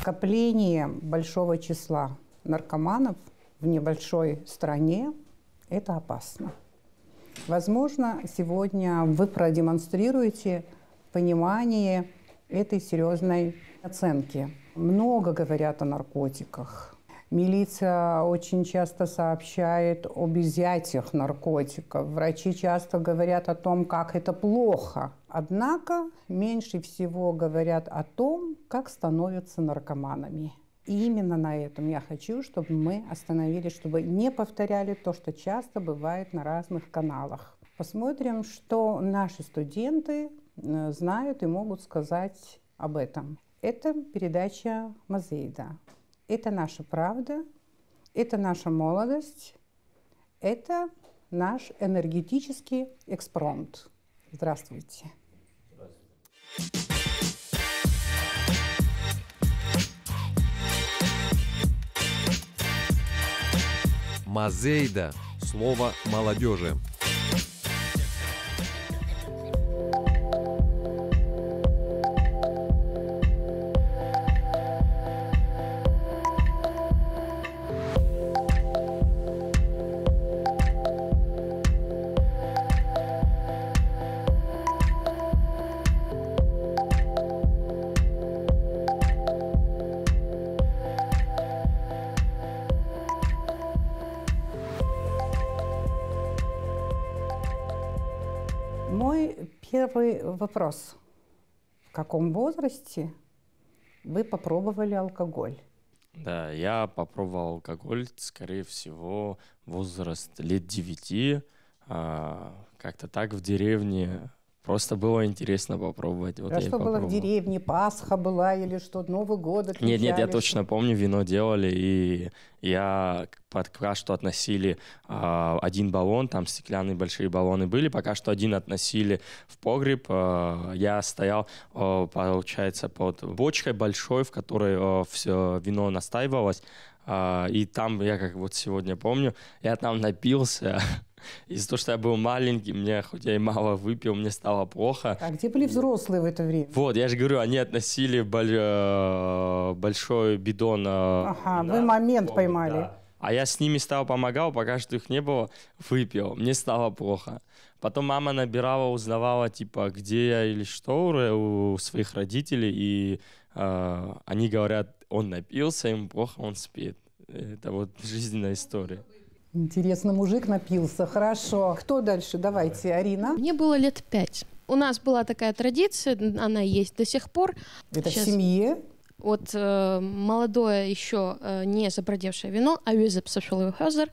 Накопление большого числа наркоманов в небольшой стране – это опасно. Возможно, сегодня вы продемонстрируете понимание этой серьезной оценки. Много говорят о наркотиках. Милиция очень часто сообщает об изъятиях наркотиков. Врачи часто говорят о том, как это плохо. Однако меньше всего говорят о том, как становятся наркоманами. И именно на этом я хочу, чтобы мы остановились, чтобы не повторяли то, что часто бывает на разных каналах. Посмотрим, что наши студенты знают и могут сказать об этом. Это передача Мазейда. Это наша правда, это наша молодость, это наш энергетический экспромт. Здравствуйте. Мазейда – слово молодежи. Мой первый вопрос. В каком возрасте вы попробовали алкоголь? Да, я попробовал алкоголь, скорее всего, возраст лет 9. Как-то так в деревне. Просто было интересно попробовать. Вот А что было в деревне? Пасха была или что? Новый год отмечали? Нет, я точно помню, вино делали, и я пока что относили один баллон, там стеклянные большие баллоны были, пока что один относили в погреб. Я стоял, получается, под бочкой большой, в которой все вино настаивалось, и там, я как вот сегодня помню, я там напился. Из-за того, что я был маленький, мне, хоть я и мало выпил, мне стало плохо. А где были взрослые в это время? Вот, я же говорю, они относили большой бидон. Ага, вы момент поймали. Да. А я с ними помогал, пока что их не было, выпил. Мне стало плохо. Потом мама набирала, узнавала, типа, где я или что у своих родителей. И они говорят, он напился, ему плохо, он спит. Это вот жизненная история. Интересно, мужик напился, хорошо. Кто дальше? Давайте, Арина. Мне было лет 5. У нас была такая традиция, она есть до сих пор. Это сейчас в семье? Вот молодое еще не забродевшее вино, аюзеп сошел хазар,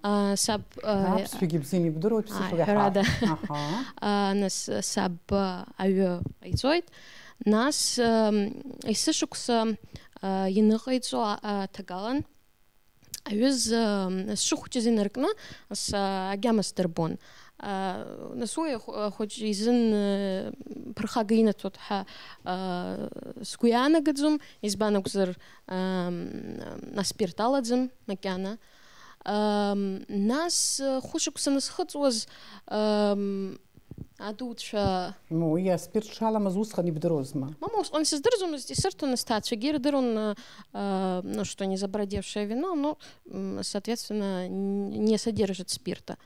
саб рада нас саб аю айзойт нас исышукса яныкайцо тагалан аюз сшухчизин рыкна с агамастербон. Насуя хоть изын прохагина тут скуяна гадзум избанукзер наспирталадзым макяна нас хушукса насхыцуаз адутша. Ну, я спиртшала мазусха не бдрозма. Мамус, он сиздырзум здесь серту на стацию гирдыр он, ну что не забродевшее вино, но соответственно не содержит спирта.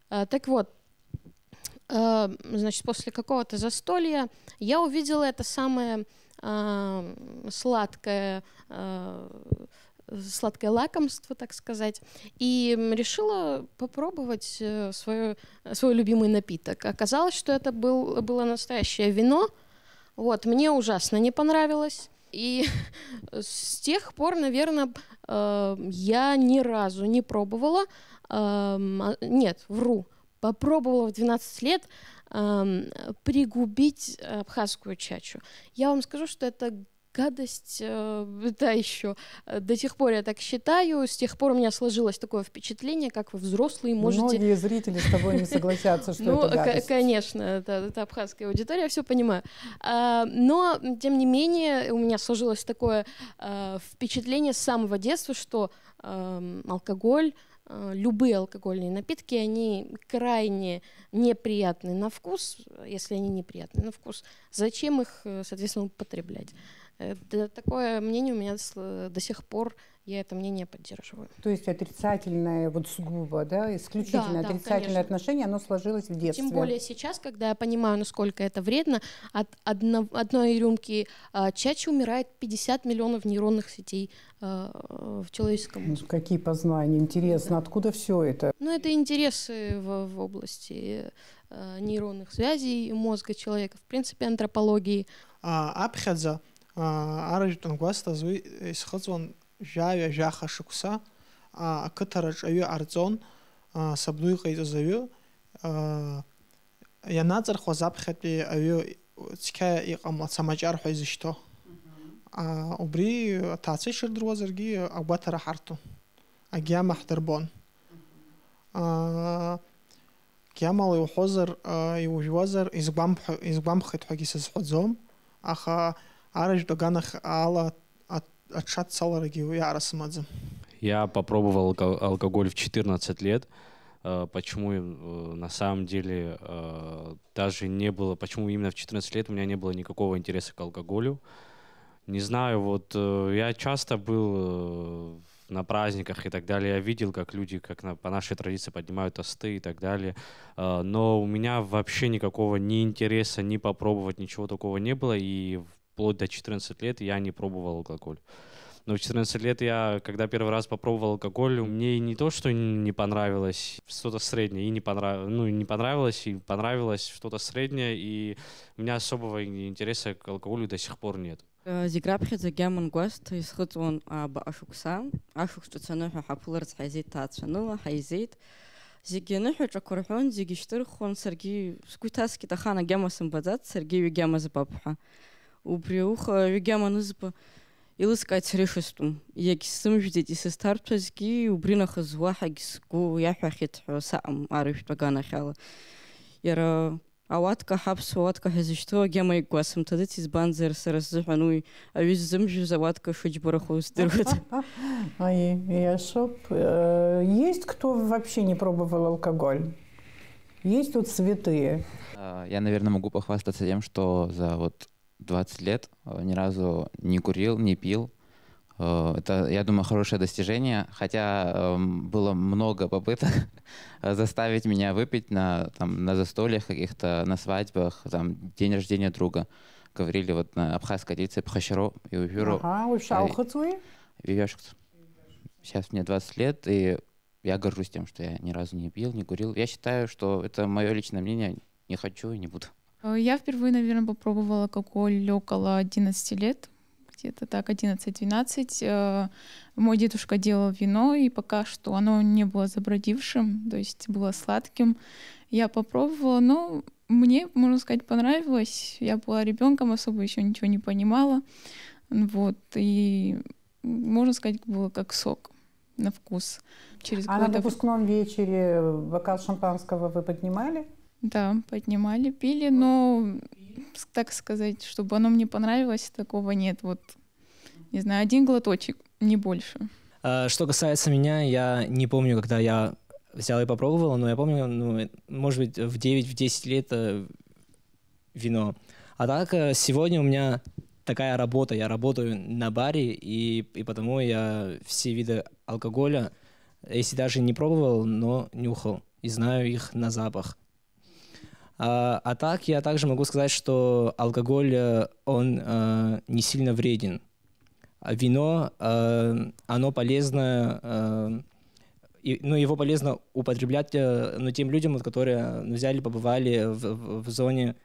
Так вот, значит, после какого-то застолья я увидела это самое сладкое лакомство, так сказать, и решила попробовать свой любимый напиток. Оказалось, что это было настоящее вино. Вот, мне ужасно не понравилось. И с тех пор, наверное, я ни разу не пробовала, нет, вру, попробовала в 12 лет пригубить абхазскую чачу. Я вам скажу, что это гадость, да, еще. До сих пор я так считаю, с тех пор у меня сложилось такое впечатление, как вы взрослые можете... Многие зрители с тобой не согласятся, что это гадость. Конечно, это абхазская аудитория, я все понимаю. Но, тем не менее, у меня сложилось такое впечатление с самого детства, что алкоголь, любые алкогольные напитки, они крайне неприятны на вкус. Если они неприятны на вкус, зачем их, соответственно, употреблять? Такое мнение у меня до сих пор, я это мнение поддерживаю. То есть отрицательное, вот сугубо, да, исключительно Да, отрицательное конечно. отношение, оно сложилось в детстве. Тем более сейчас, когда я понимаю, насколько это вредно, от одной рюмки чачи умирает 50 миллионов нейронных сетей в человеческом мозге. Какие познания, интересно, откуда все это? Ну, это интересы в области нейронных связей мозга человека, в принципе, антропологии. Аԥхьаӡа аражәтәан гәасҭазуи исхыҵуан жәаҩа жәаха шықәса ақыҭараҿ аҩы ҟарҵон сабду иҟаиҵаз аҩы ианаҵырхуаз аԥхьатәи аҩы цқьа иҟамлац амаҷар ҳәа изышьҭо убри аҭаацәа ишырдыруазаргьы агәаҭара ҳарҭон агьама ҳдырбон гьамала иуҳәозар иужәуазар изгәамԥхеит ҳәагьы сызҳәаӡом аха аражәтә аганахь ала аҽадцаларагьы иаара сымаӡам. Я попробовал алкоголь в 14 лет. Почему на самом деле даже не было, почему именно в 14 лет у меня не было никакого интереса к алкоголю. Не знаю, вот я часто был на праздниках и так далее, я видел, как люди, по нашей традиции, поднимают тосты и так далее, но у меня вообще никакого ни интереса, ни попробовать, ничего такого не было, и вплоть до 14 лет я не пробовал алкоголь. Но в 14 лет я, когда первый раз попробовал алкоголь, мне не то, что не понравилось, что-то среднее, и не понравилось, и понравилось что-то среднее, и у меня особого интереса к алкоголю до сих пор нет. Зиграԥхьаӡа гьаман гәасҭа исхыҵуан абаҟа шықәса, ашықәс ҿыц аныҳәа ҳаԥыларц ҳаизеит ҭаацәаныла, ҳаизеит. Зегьы аныҳәаҿақәа рҳәон, зегьы шьҭырхуан, саргьы сгәы иҭаскит ахан агьама сымбаӡац, саргьы ҩагьама збап ҳәа. Убри ауха ҩагьама анызба илыскааит сара ишыстәым. Иагьсзымжәӡеит исызҭарҭәазгьы, убри нахыс уаҳагь сгәы иаҳәахьеит ҳәа саҟам арыжәтә аганахь ала. Иара ауатка ҳаԥсуа ауатка ҳәа зышьҭоу агьама игәасымҭаӡеит, избанзар сара сзыҳәан уи аҩы ззымжәыз ауатка шыџьбарахо здыруеит. Есть кто вообще не пробовал алкоголь? Есть тут святые? Я, наверное, могу похвастаться тем, что за 20 лет ни разу не курил, не пил. Это, я думаю, хорошее достижение, хотя было много попыток заставить меня выпить на застольях каких-то, на свадьбах, день рождения друга. Говорили на абхазской традиции пхащаро и уфюру. Сейчас мне 20 лет, и я горжусь тем, что я ни разу не пил, не курил. Я считаю, что это мое личное мнение, не хочу и не буду. Я впервые, наверное, попробовала алкоголь около 11 лет. Где-то так, 11-12. Мой дедушка делал вино, и пока что оно не было забродившим, то есть было сладким. Я попробовала, но мне, можно сказать, понравилось. Я была ребенком, особо еще ничего не понимала. И, можно сказать, было как сок на вкус. На выпускном вечере бокал шампанского вы поднимали? Да, поднимали, пили, но, так сказать, чтобы оно мне понравилось, такого нет. Не знаю, один глоточек, не больше. Что касается меня, я не помню, когда я взял и попробовал, но я помню, может быть, в 9-10 лет вино. А так, сегодня у меня такая работа, я работаю на баре, и потому я все виды алкоголя, если даже не пробовал, но нюхал, и знаю их на запах. А так, я также могу сказать, что алкоголь, он не сильно вреден. А вино, оно полезно, его полезно употреблять тем людям, которые взяли, побывали в зоне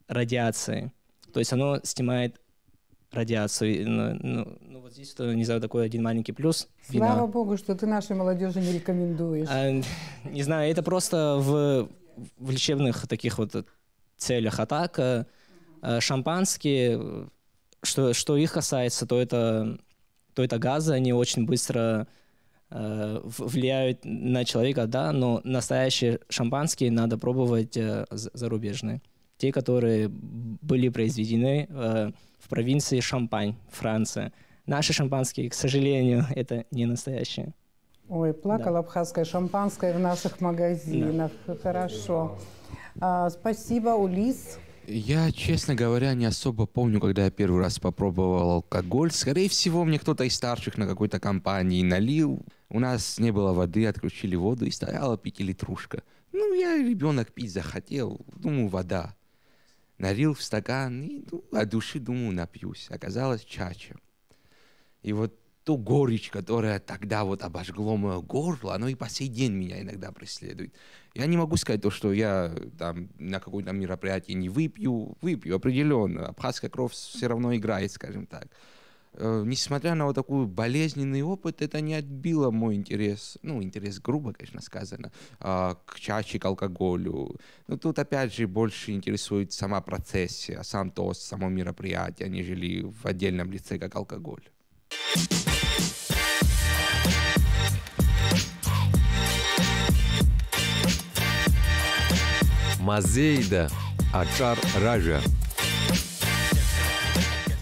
радиации. То есть оно снимает радиацию. Вот здесь, не знаю, такой один маленький плюс. Слава вина. Богу, что ты нашей молодежи не рекомендуешь. Не знаю, это просто в лечебных таких целях. А так, шампанские, что их касается, то это газы, они очень быстро влияют на человека, да, но настоящие шампанские надо пробовать зарубежные. Те, которые были произведены в провинции Шампань, Франция. Наши шампанские, к сожалению, это не настоящие. Ой, плакала абхазское шампанское в наших магазинах. Да. Хорошо. Спасибо, Улис. Я, честно говоря, не особо помню, когда я первый раз попробовал алкоголь. Скорее всего, мне кто-то из старших на какой-то компании налил. У нас не было воды, отключили воду и стояла 5-литрушка. Ну, я ребенок пить захотел, думаю, вода. Налил в стакан и от души, думаю, напьюсь. Оказалось, чача. И вот ту горечь, которая тогда вот обожгло мое горло, оно и по сей день меня иногда преследует. Я не могу сказать то, что я там на каком-то мероприятии не выпью. Выпью, определенно. Абхазская кровь все равно играет, скажем так. Несмотря на вот такой болезненный опыт, это не отбило мой интерес, ну, интерес грубо, конечно, сказано, к чаче, к алкоголю. Но тут, опять же, больше интересует сама процессия, сам тост, само мероприятие, нежели в отдельном лице, как алкоголь. Мазейда, Ачар Ража.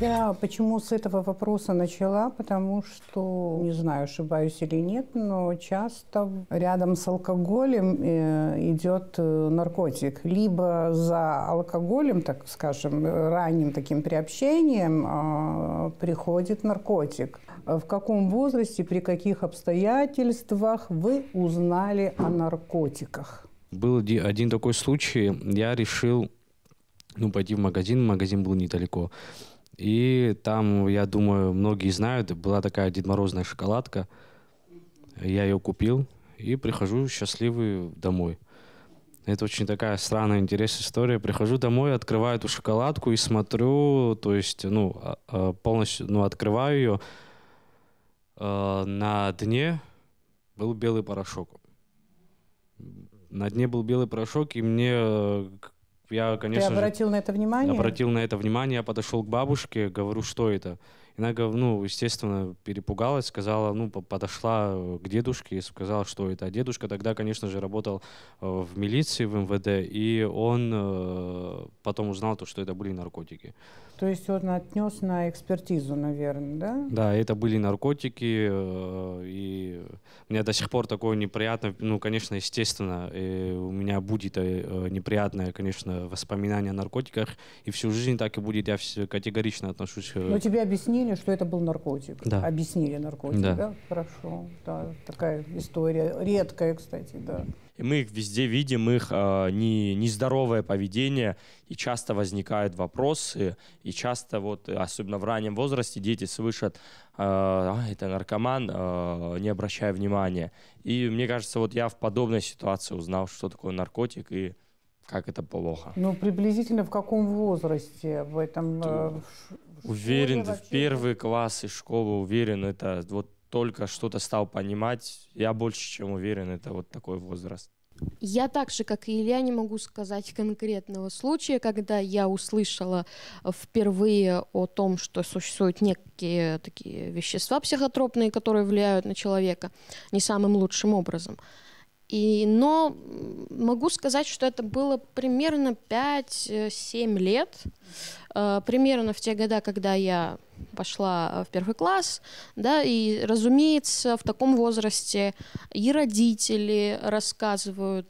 Я почему с этого вопроса начала? Потому что, не знаю, ошибаюсь или нет, но часто рядом с алкоголем идет наркотик. Либо за алкоголем, так скажем, ранним таким приобщением приходит наркотик. В каком возрасте, при каких обстоятельствах вы узнали о наркотиках? Был один такой случай, я решил пойти в магазин был недалеко. И там, я думаю, многие знают, была такая Дед Морозная шоколадка. Я ее купил и прихожу счастливый домой. Это очень такая странная, интересная история. Прихожу домой, открываю эту шоколадку и смотрю, то есть, полностью, открываю ее. На дне был белый порошок. На дне был белый порошок, и я, конечно, Ты обратил на это внимание? Обратил на это внимание, я подошел к бабушке, говорю, что это. Она, естественно, перепугалась, сказала, подошла к дедушке и сказала, что это. А дедушка тогда, конечно же, работал в милиции, в МВД, и он потом узнал, что это были наркотики. То есть он отнес на экспертизу, наверное, да? Да, это были наркотики, и мне до сих пор такое неприятное, конечно, естественно, у меня будет неприятное, конечно, воспоминание о наркотиках, и всю жизнь так и будет, я категорично отношусь. Но тебе объяснили, что это был наркотик? Да. Объяснили наркотик, да? Хорошо, да, такая история, редкая, кстати, да. И мы их везде видим, их нездоровое поведение, и часто возникают вопросы, и часто, особенно в раннем возрасте, дети слышат, это наркоман, не обращая внимания. И мне кажется, я в подобной ситуации узнал, что такое наркотик и как это плохо. Приблизительно в каком возрасте? В этом... Уверен, в первый класс из школы, уверен, это только что-то стал понимать. Я больше чем уверен, это такой возраст. Я так же, как и Илья, не могу сказать конкретного случая, когда я услышала впервые о том, что существуют некие такие вещества психотропные, которые влияют на человека не самым лучшим образом. Но могу сказать, что это было примерно 5-7 лет, примерно в те годы, когда я пошла в первый класс, да, и, разумеется, в таком возрасте и родители рассказывали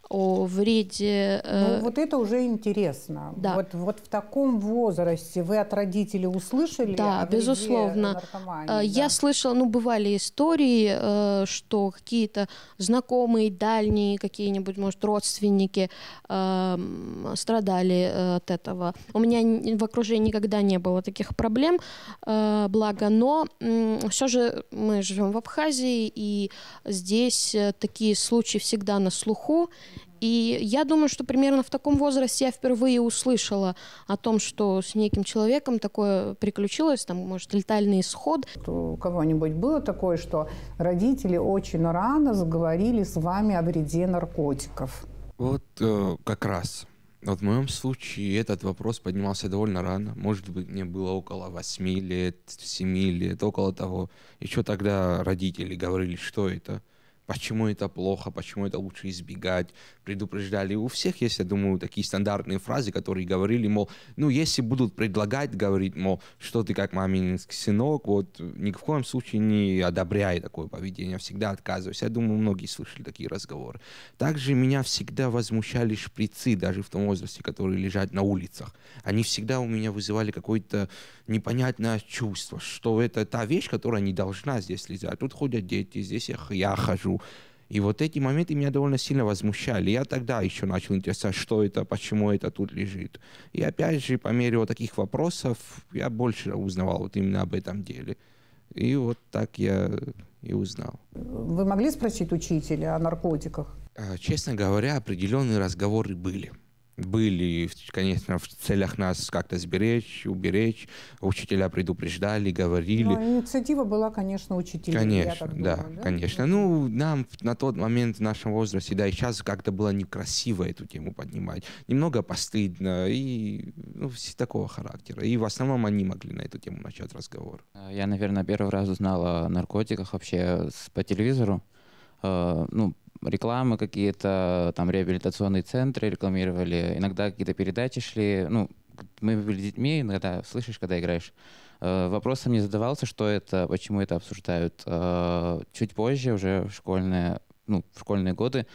о вреде. Это уже интересно. Да. Вот в таком возрасте вы от родителей услышали о вреде безусловно. наркомании? Я слышала, бывали истории, что какие-то знакомые, дальние, какие-нибудь, может, родственники страдали от этого. У меня в окружении никогда не было таких проблем, благо, но все же мы живем в Абхазии, и здесь такие случаи всегда на слуху. И я думаю, что примерно в таком возрасте я впервые услышала о том, что с неким человеком такое приключилось, там, может, летальный исход. У кого-нибудь было такое, что родители очень рано заговорили с вами о вреде наркотиков? Как раз. В моем случае этот вопрос поднимался довольно рано. Может быть, мне было около 8 лет, 7 лет, около того. Еще тогда родители говорили, что это. почему это плохо, почему это лучше избегать, предупреждали. У всех есть, я думаю, такие стандартные фразы, которые говорили, мол, ну, если будут предлагать, говорить, мол, что ты как мамин сынок, вот, ни в коем случае не одобряй такое поведение, всегда отказывайся. Я думаю, многие слышали такие разговоры. Также меня всегда возмущали шприцы, даже в том возрасте, которые лежат на улицах. Они всегда у меня вызывали какое-то непонятное чувство, что это та вещь, которая не должна здесь лежать. Тут ходят дети, здесь я хожу. И вот эти моменты меня довольно сильно возмущали. Я тогда еще начал интересоваться, что это, почему это тут лежит. И опять же, по мере вот таких вопросов, я больше узнавал вот именно об этом деле. И вот так я и узнал. Вы могли спросить учителя о наркотиках? Честно говоря, определенные разговоры были. Были, конечно, в целях нас как-то сберечь, уберечь. Учителя предупреждали, говорили. Но инициатива была, конечно, учителей. Конечно, да, конечно. Ну, нам на тот момент в нашем возрасте, да, и сейчас как-то было некрасиво эту тему поднимать. Немного постыдно и такого характера. И в основном они могли на эту тему начать разговор. Я, наверное, первый раз узнал о наркотиках вообще по телевизору. Рекламы какие-то, там реабилитационные центры рекламировали, иногда какие-то передачи шли. Ну, мы были детьми, иногда слышишь, когда играешь. Вопросом не задавался, что это, почему это обсуждают. Чуть позже, уже в школьные годы,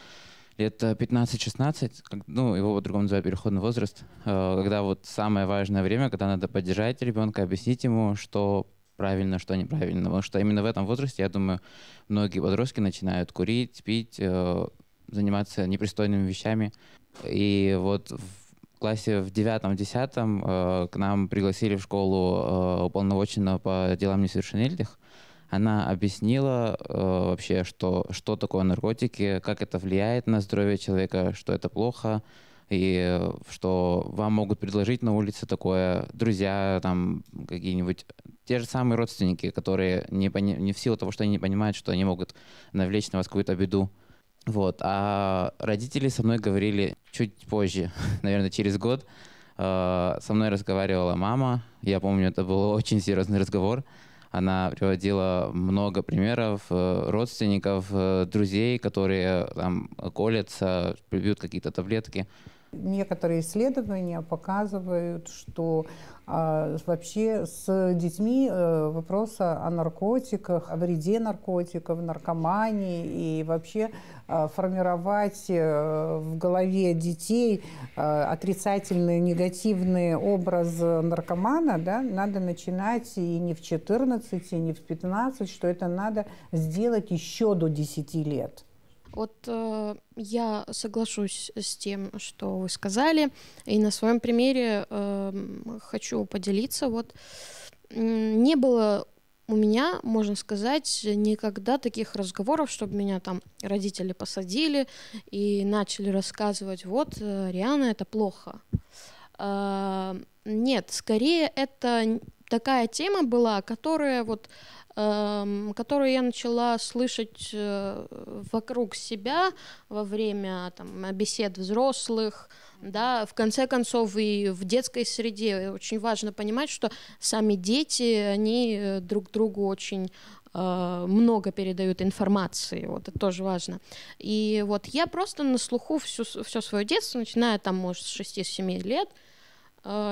лет 15-16, его по-другому называют переходный возраст, когда вот самое важное время, когда надо поддержать ребенка, объяснить ему, что правильно, что неправильно. Потому что именно в этом возрасте, я думаю, многие подростки начинают курить, пить, заниматься непристойными вещами. И вот в классе в 9-10 к нам пригласили в школу уполномоченного по делам несовершеннолетних. Она объяснила вообще, что такое наркотики, как это влияет на здоровье человека, что это плохо, и что вам могут предложить на улице такое друзья, там какие-нибудь те же самые родственники, которые не в силу того, что они не понимают, что они могут навлечь на вас какую-то беду. Вот. А родители со мной говорили чуть позже, наверное, через год. Со мной разговаривала мама. Я помню, это был очень серьезный разговор. Она приводила много примеров родственников, друзей, которые там колятся, пьют какие-то таблетки. Некоторые исследования показывают, что вообще с детьми вопроса о наркотиках, о вреде наркотиков, наркомании и вообще формировать в голове детей отрицательный, негативный образ наркомана, да, надо начинать и не в 14, и не в 15, что это надо сделать еще до 10 лет. Вот я соглашусь с тем, что вы сказали, и на своем примере хочу поделиться. Вот не было у меня, можно сказать, никогда таких разговоров, чтобы меня там родители посадили и начали рассказывать, вот, Риана, это плохо. Нет, скорее это такая тема была, которую я начала слышать вокруг себя во время бесед взрослых, да, в конце концов и в детской среде. Очень важно понимать, что сами дети, они друг другу очень много передают информации, вот это тоже важно. И вот я просто на слуху все свое детство, начиная может, с 6-7 лет,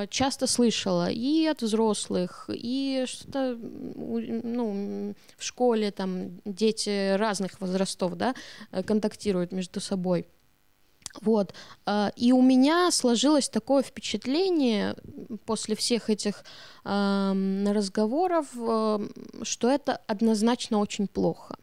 часто слышала и от взрослых, и что-то в школе дети разных возрастов, да, контактируют между собой. Вот. И у меня сложилось такое впечатление после всех этих разговоров, что это однозначно очень плохо.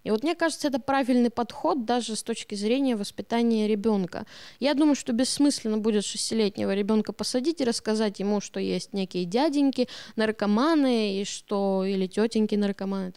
И вот мне кажется, это правильный подход даже с точки зрения воспитания ребенка. Я думаю, что бессмысленно будет 6-летнего ребенка посадить и рассказать ему, что есть некие дяденьки наркоманы и или тетеньки наркоманы,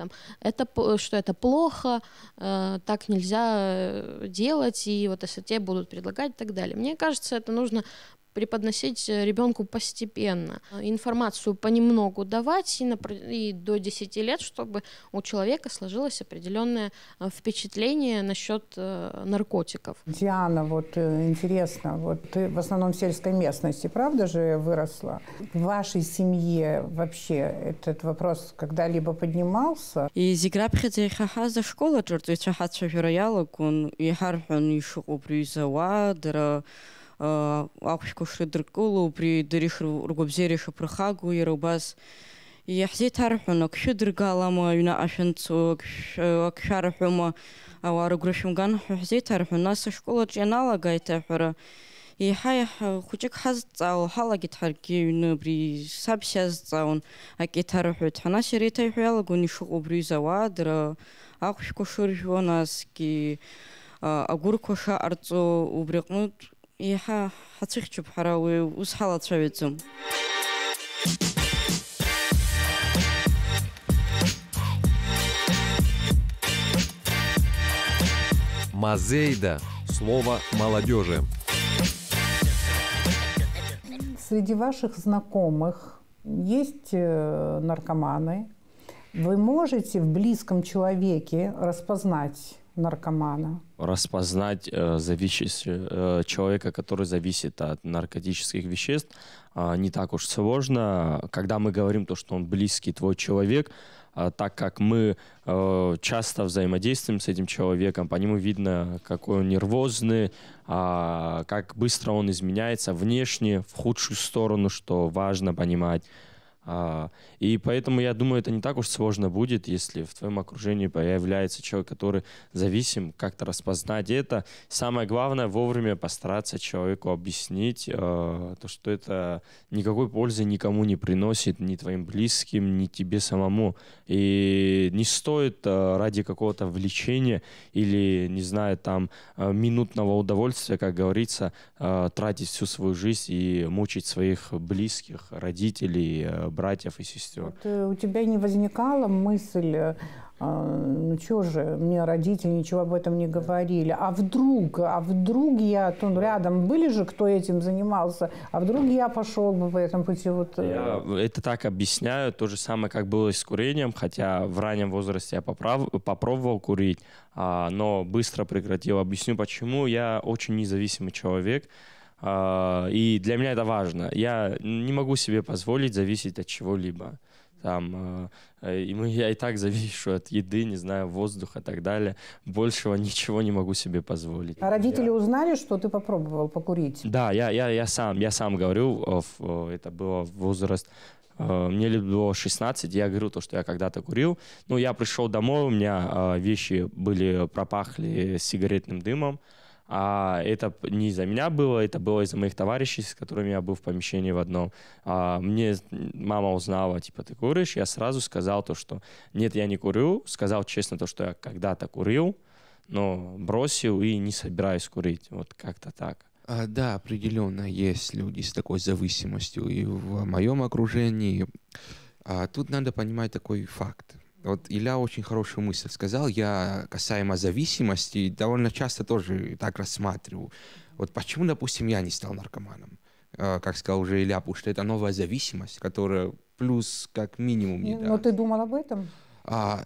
что это плохо, так нельзя делать, и вот если тебе будут предлагать и так далее. Мне кажется, это нужно преподносить ребенку постепенно. Информацию понемногу давать и до 10 лет, чтобы у человека сложилось определенное впечатление насчет наркотиков. Диана, вот интересно, вот ты в основном в сельской местности, правда же, выросла? В вашей семье вообще этот вопрос когда-либо поднимался? И за школа и харфан и шукупризава, дра акушку шидркулу при дырихру ругобзеришу прохагу и рубас. И хзит харфан акшидргалама юна ашанцу акшарфума аваргрушумган хзит харфан наша школа джанала гайтахра. И хай хучик хазцау халагит харки юна при сабсязцаун акитархут ханаширитай хуялагуни шукупризава, дра акушку шуржонаски агуркоша арцо убрекнут. И хацихчу бхарауи усхала цавицум. Мазейда. Слово молодежи. Среди ваших знакомых есть наркоманы. Вы можете в близком человеке распознать наркомана? Распознать человека, который зависит от наркотических веществ, не так уж сложно. Когда мы говорим то, что он близкий твой человек, так как мы часто взаимодействуем с этим человеком, по нему видно, какой он нервозный, как быстро он изменяется внешне, в худшую сторону, что важно понимать. И поэтому я думаю, это не так уж сложно будет, если в твоем окружении появляется человек, который зависим, как-то распознать это. Самое главное, вовремя постараться человеку объяснить, то, что это никакой пользы никому не приносит, ни твоим близким, ни тебе самому. И не стоит ради какого-то влечения или, не знаю, там, минутного удовольствия, как говорится, тратить всю свою жизнь и мучить своих близких, родителей, братьев и сестер. Вот, у тебя не возникала мысль, ну что же, мне родители ничего об этом не говорили, а вдруг я, то рядом были же, кто этим занимался, а вдруг я пошел бы по этому пути? Вот... Я это так объясняю, то же самое, как было и с курением, хотя в раннем возрасте я попробовал курить, но быстро прекратил. Объясню почему. Я очень независимый человек. И для меня это важно. Я не могу себе позволить зависеть от чего-либо. Я и так завишу от еды, не знаю, воздуха и так далее. Большего ничего не могу себе позволить. А родители узнали, что ты попробовал покурить? Да, я сам говорю, это было возраст... Мне было 16, я говорю то, что я когда-то курил. Ну, я пришел домой, у меня вещи пропахли сигаретным дымом. А это не из-за меня было, это было из-за моих товарищей, с которыми я был в помещении в одном. Мне мама узнала, типа, ты куришь? Я сразу сказал то, что нет, я не курю. Сказал честно то, что я когда-то курил, но бросил и не собираюсь курить. Вот как-то так. Да, определенно есть люди с такой зависимостью и в моем окружении. Тут надо понимать такой факт. Вот Илья очень хорошую мысль сказал. Я касаемо зависимости довольно часто тоже так рассматриваю. Вот почему, допустим, я не стал наркоманом? Как сказал уже Илья, потому что это новая зависимость, которая плюс как минимум не даст. Но ты думал об этом?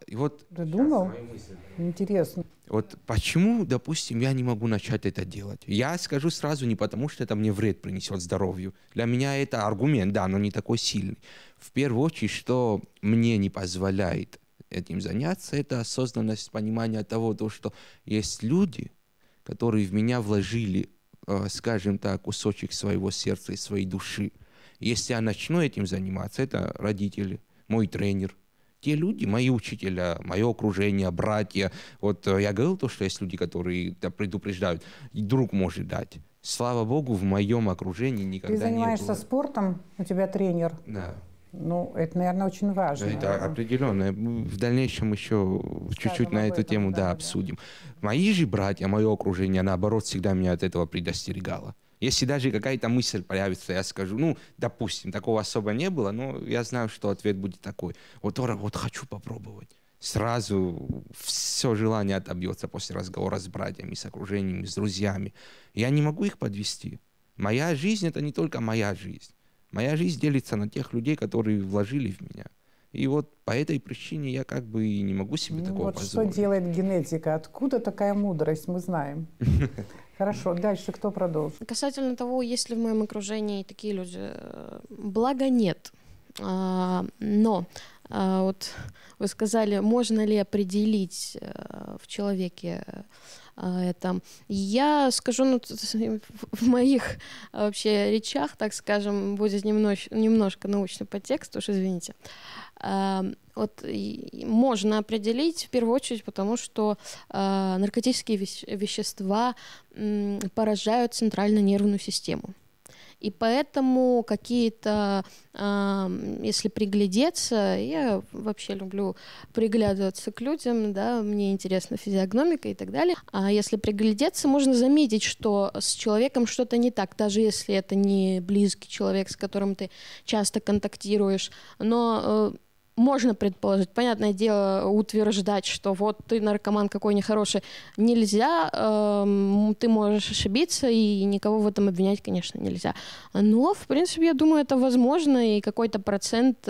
И вот, ты думал? Интересно. Вот почему, допустим, я не могу начать это делать? Я скажу сразу не потому, что это мне вред принесет здоровью. Для меня это аргумент, да, но не такой сильный. В первую очередь, что мне не позволяет этим заняться, это осознанность, понимание того, что есть люди, которые в меня вложили, скажем так, кусочек своего сердца и своей души. Если я начну этим заниматься, это родители, мой тренер, те люди, мои учителя, мое окружение, братья. Вот я говорил то, что есть люди, которые предупреждают, и друг может дать. Слава Богу, в моем окружении никогда не было. Ты занимаешься спортом, у тебя тренер. Да. Ну, это, наверное, очень важно. Это определенно. В дальнейшем еще чуть-чуть на эту тему обсудим. Мои же братья, мое окружение, наоборот, всегда меня от этого предостерегало. Если даже какая-то мысль появится, я скажу, ну, допустим, такого особо не было, но я знаю, что ответ будет такой. Вот хочу попробовать. Сразу все желание отобьется после разговора с братьями, с окружением, с друзьями. Я не могу их подвести. Моя жизнь — это не только моя жизнь. Моя жизнь делится на тех людей, которые вложили в меня. И вот по этой причине я как бы и не могу себе такого вот позволить. что делает генетика? Откуда такая мудрость, мы знаем. Хорошо, дальше кто продолжит? Касательно того, есть ли в моем окружении такие люди, благо нет. Но вот вы сказали, можно ли определить в человеке это. Я скажу, ну, в моих вообще речах, так скажем, будет немножко научный подтекст, уж извините. Вот можно определить в первую очередь, потому что наркотические вещества поражают центральную нервную систему. И поэтому какие-то, если приглядеться, я вообще люблю приглядываться к людям, да, мне интересна физиогномика и так далее. А если приглядеться, можно заметить, что с человеком что-то не так, даже если это не близкий человек, с которым ты часто контактируешь. Но можно предположить, понятное дело, утверждать, что вот ты наркоман какой нехороший, нельзя, ты можешь ошибиться, и никого в этом обвинять, конечно, нельзя. Но, в принципе, я думаю, это возможно, и какой-то процент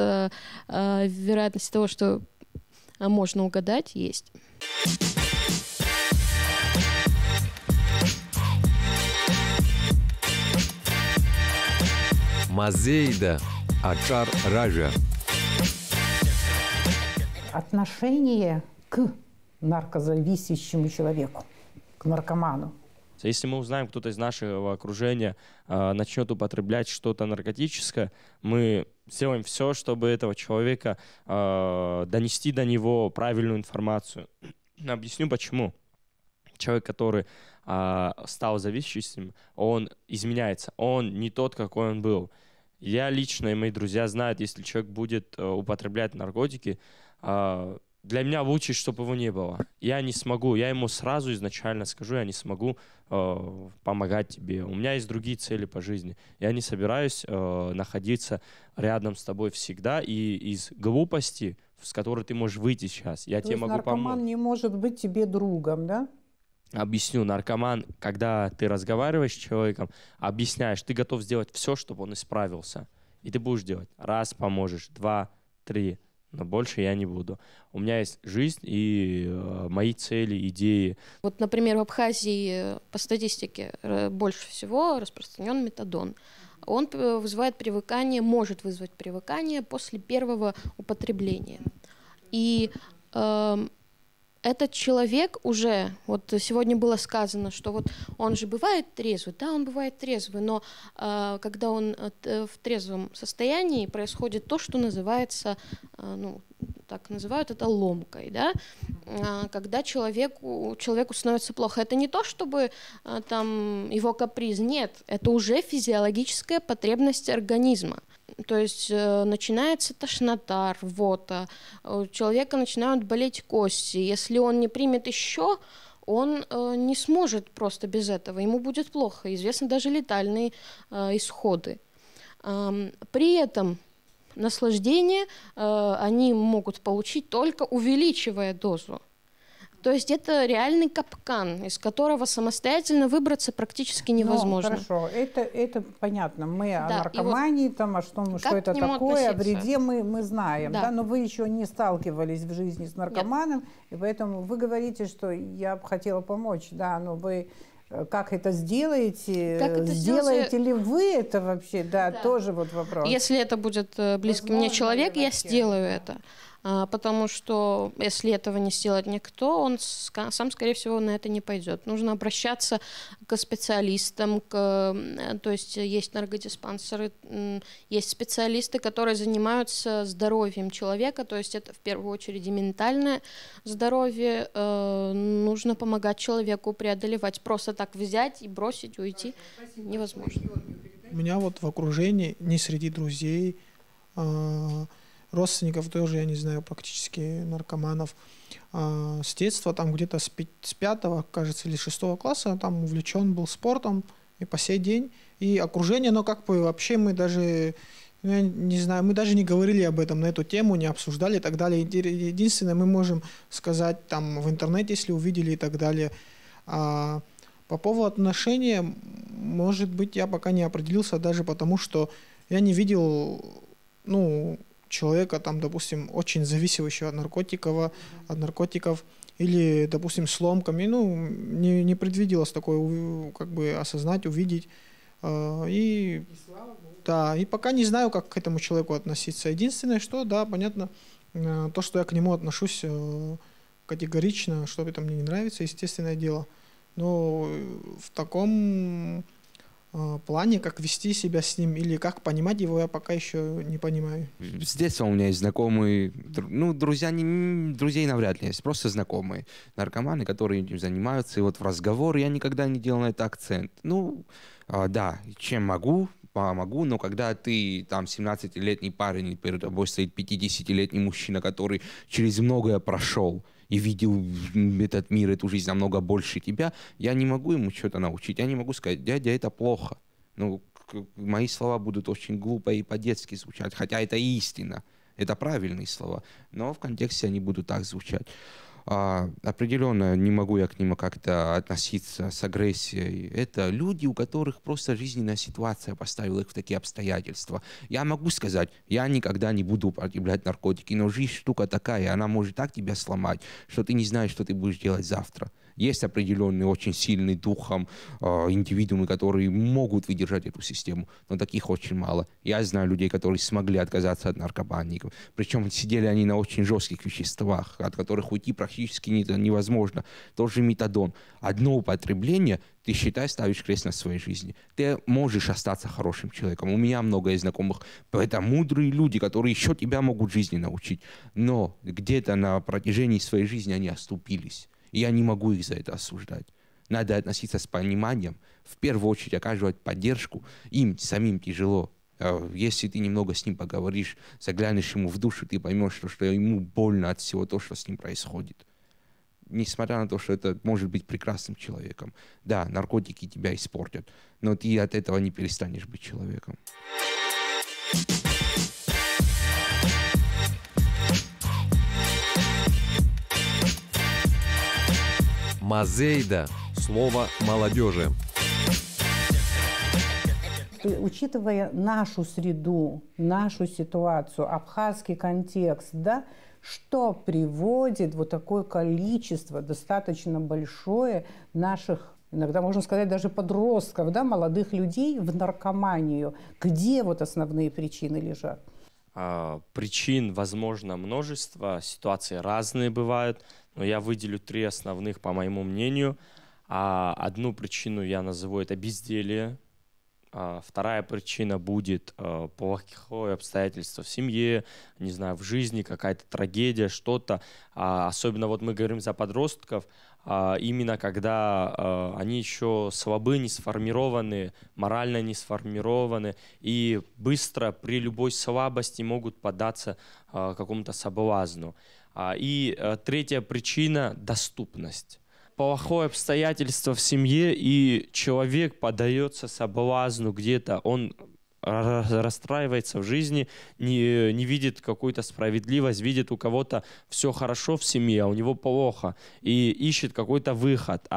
вероятности того, что можно угадать, есть. Мазейда, Ачар Ража. Отношение к наркозависящему человеку, к наркоману. Если мы узнаем, кто-то из нашего окружения начнет употреблять что-то наркотическое, мы сделаем все, чтобы этого человека донести до него правильную информацию. Объясню почему. Человек, который стал зависимым, он изменяется, он не тот, какой он был. Я лично и мои друзья знают, если человек будет употреблять наркотики, для меня лучше, чтобы его не было. Я не смогу, я ему сразу изначально скажу, я не смогу помогать тебе. У меня есть другие цели по жизни. Я не собираюсь находиться рядом с тобой всегда и из глупости, с которой ты можешь выйти сейчас, я тебе могу помочь. Наркоман не может быть тебе другом, да? Объясню, наркоман, когда ты разговариваешь с человеком, объясняешь, ты готов сделать все, чтобы он исправился. И ты будешь делать. Раз поможешь, два, три, но больше я не буду. У меня есть жизнь и мои цели, идеи. Вот, например, в Абхазии по статистике больше всего распространен метадон. Он вызывает привыкание, может вызвать привыкание после первого употребления. И этот человек уже, вот сегодня было сказано, что вот он же бывает трезвый, да, он бывает трезвый, но когда он в трезвом состоянии, происходит то, что называется, ну, так называют это ломкой, да, когда человеку становится плохо. Это не то, чтобы там его каприз, нет, это уже физиологическая потребность организма. То есть начинается тошнота, рвота, у человека начинают болеть кости. Если он не примет еще, он не сможет просто без этого, ему будет плохо. Известны даже летальные исходы. При этом наслаждение они могут получить только увеличивая дозу. То есть это реальный капкан, из которого самостоятельно выбраться практически невозможно. Ну, хорошо, это понятно. Мы о наркомании, вот там, что это такое, о вреде мы знаем. Да. Да? Но вы еще не сталкивались в жизни с наркоманом, нет. И поэтому вы говорите, что я бы хотела помочь. Да, но вы как это сделаете? Сделаете ли вы это вообще? Да, тоже вот вопрос. Если это будет близкий мне человек, я сделаю это. Потому что если этого не сделать никто, он сам, скорее всего, на это не пойдет. Нужно обращаться к специалистам, то есть есть наркодиспансеры, есть специалисты, которые занимаются здоровьем человека, то есть это в первую очередь и ментальное здоровье. Нужно помогать человеку преодолевать. Просто так взять и бросить, уйти невозможно. У меня вот в окружении, не среди друзей, родственников тоже, я не знаю, практически наркоманов. С детства, там где-то с 5-го, кажется, или 6-го класса, там увлечен был спортом и по сей день. И окружение, но как бы вообще мы даже, я не знаю, мы даже не говорили об этом, на эту тему, не обсуждали и так далее. Единственное, мы можем сказать там в интернете, если увидели и так далее. По поводу отношения, может быть, я пока не определился даже потому, что я не видел, ну, человека, там, допустим, очень зависимого от наркотиков или, допустим, с ломками. Ну, не предвиделось такое, как бы, осознать, увидеть. И да, и пока не знаю, как к этому человеку относиться. Единственное, что, да, понятно, то, что я к нему отношусь категорично, что это мне не нравится, естественное дело. Но в таком плане, как вести себя с ним или как понимать его, я пока еще не понимаю. С детства у меня есть знакомые, ну, друзей навряд ли есть, просто знакомые наркоманы, которые этим занимаются, и вот в разговоре я никогда не делал на это акцент. Ну, да, чем могу, помогу, но когда ты там 17-летний парень, и перед тобой стоит 50-летний мужчина, который через многое прошел и видел этот мир, эту жизнь намного больше тебя, я не могу ему что-то научить, я не могу сказать: дядя, это плохо. Ну, мои слова будут очень глупо и по-детски звучать, хотя это истина, это правильные слова, но в контексте они будут так звучать. Определенно не могу я к ним как-то относиться с агрессией. Это люди, у которых просто жизненная ситуация поставила их в такие обстоятельства. Я могу сказать, я никогда не буду употреблять наркотики, но жизнь штука такая, она может так тебя сломать, что ты не знаешь, что ты будешь делать завтра. Есть определенные, очень сильные духом индивидуумы, которые могут выдержать эту систему, но таких очень мало. Я знаю людей, которые смогли отказаться от наркомании, причем сидели они на очень жестких веществах, от которых уйти практически невозможно. Тоже метадон. Одно употребление, ты, считай, ставишь крест на своей жизни. Ты можешь остаться хорошим человеком. У меня много есть знакомых. Это мудрые люди, которые еще тебя могут жизни научить. Но где-то на протяжении своей жизни они оступились. И я не могу их за это осуждать. Надо относиться с пониманием, в первую очередь оказывать поддержку. Им самим тяжело. Если ты немного с ним поговоришь, заглянешь ему в душу, ты поймешь, что ему больно от всего того, что с ним происходит. Несмотря на то, что это может быть прекрасным человеком. Да, наркотики тебя испортят, но ты от этого не перестанешь быть человеком. Мазейда – слово молодежи. Учитывая нашу среду, нашу ситуацию, абхазский контекст, да, что приводит вот такое количество, достаточно большое, наших, иногда можно сказать, даже подростков, да, молодых людей в наркоманию? Где вот основные причины лежат? Причин, возможно, множество, ситуации разные бывают, но я выделю 3 основных, по моему мнению. Одну причину я назову — это безделье. Вторая причина будет плохое обстоятельство в семье, не знаю, в жизни, какая-то трагедия, что-то. Особенно вот мы говорим за подростков, именно когда они еще слабы, не сформированы, морально не сформированы и быстро при любой слабости могут поддаться какому-то соблазну. И третья причина — доступность. Плохое обстоятельство в семье, и человек поддается соблазну где-то, он расстраивается в жизни, не видит какую-то справедливость, видит у кого-то все хорошо в семье, а у него плохо, и ищет какой-то выход.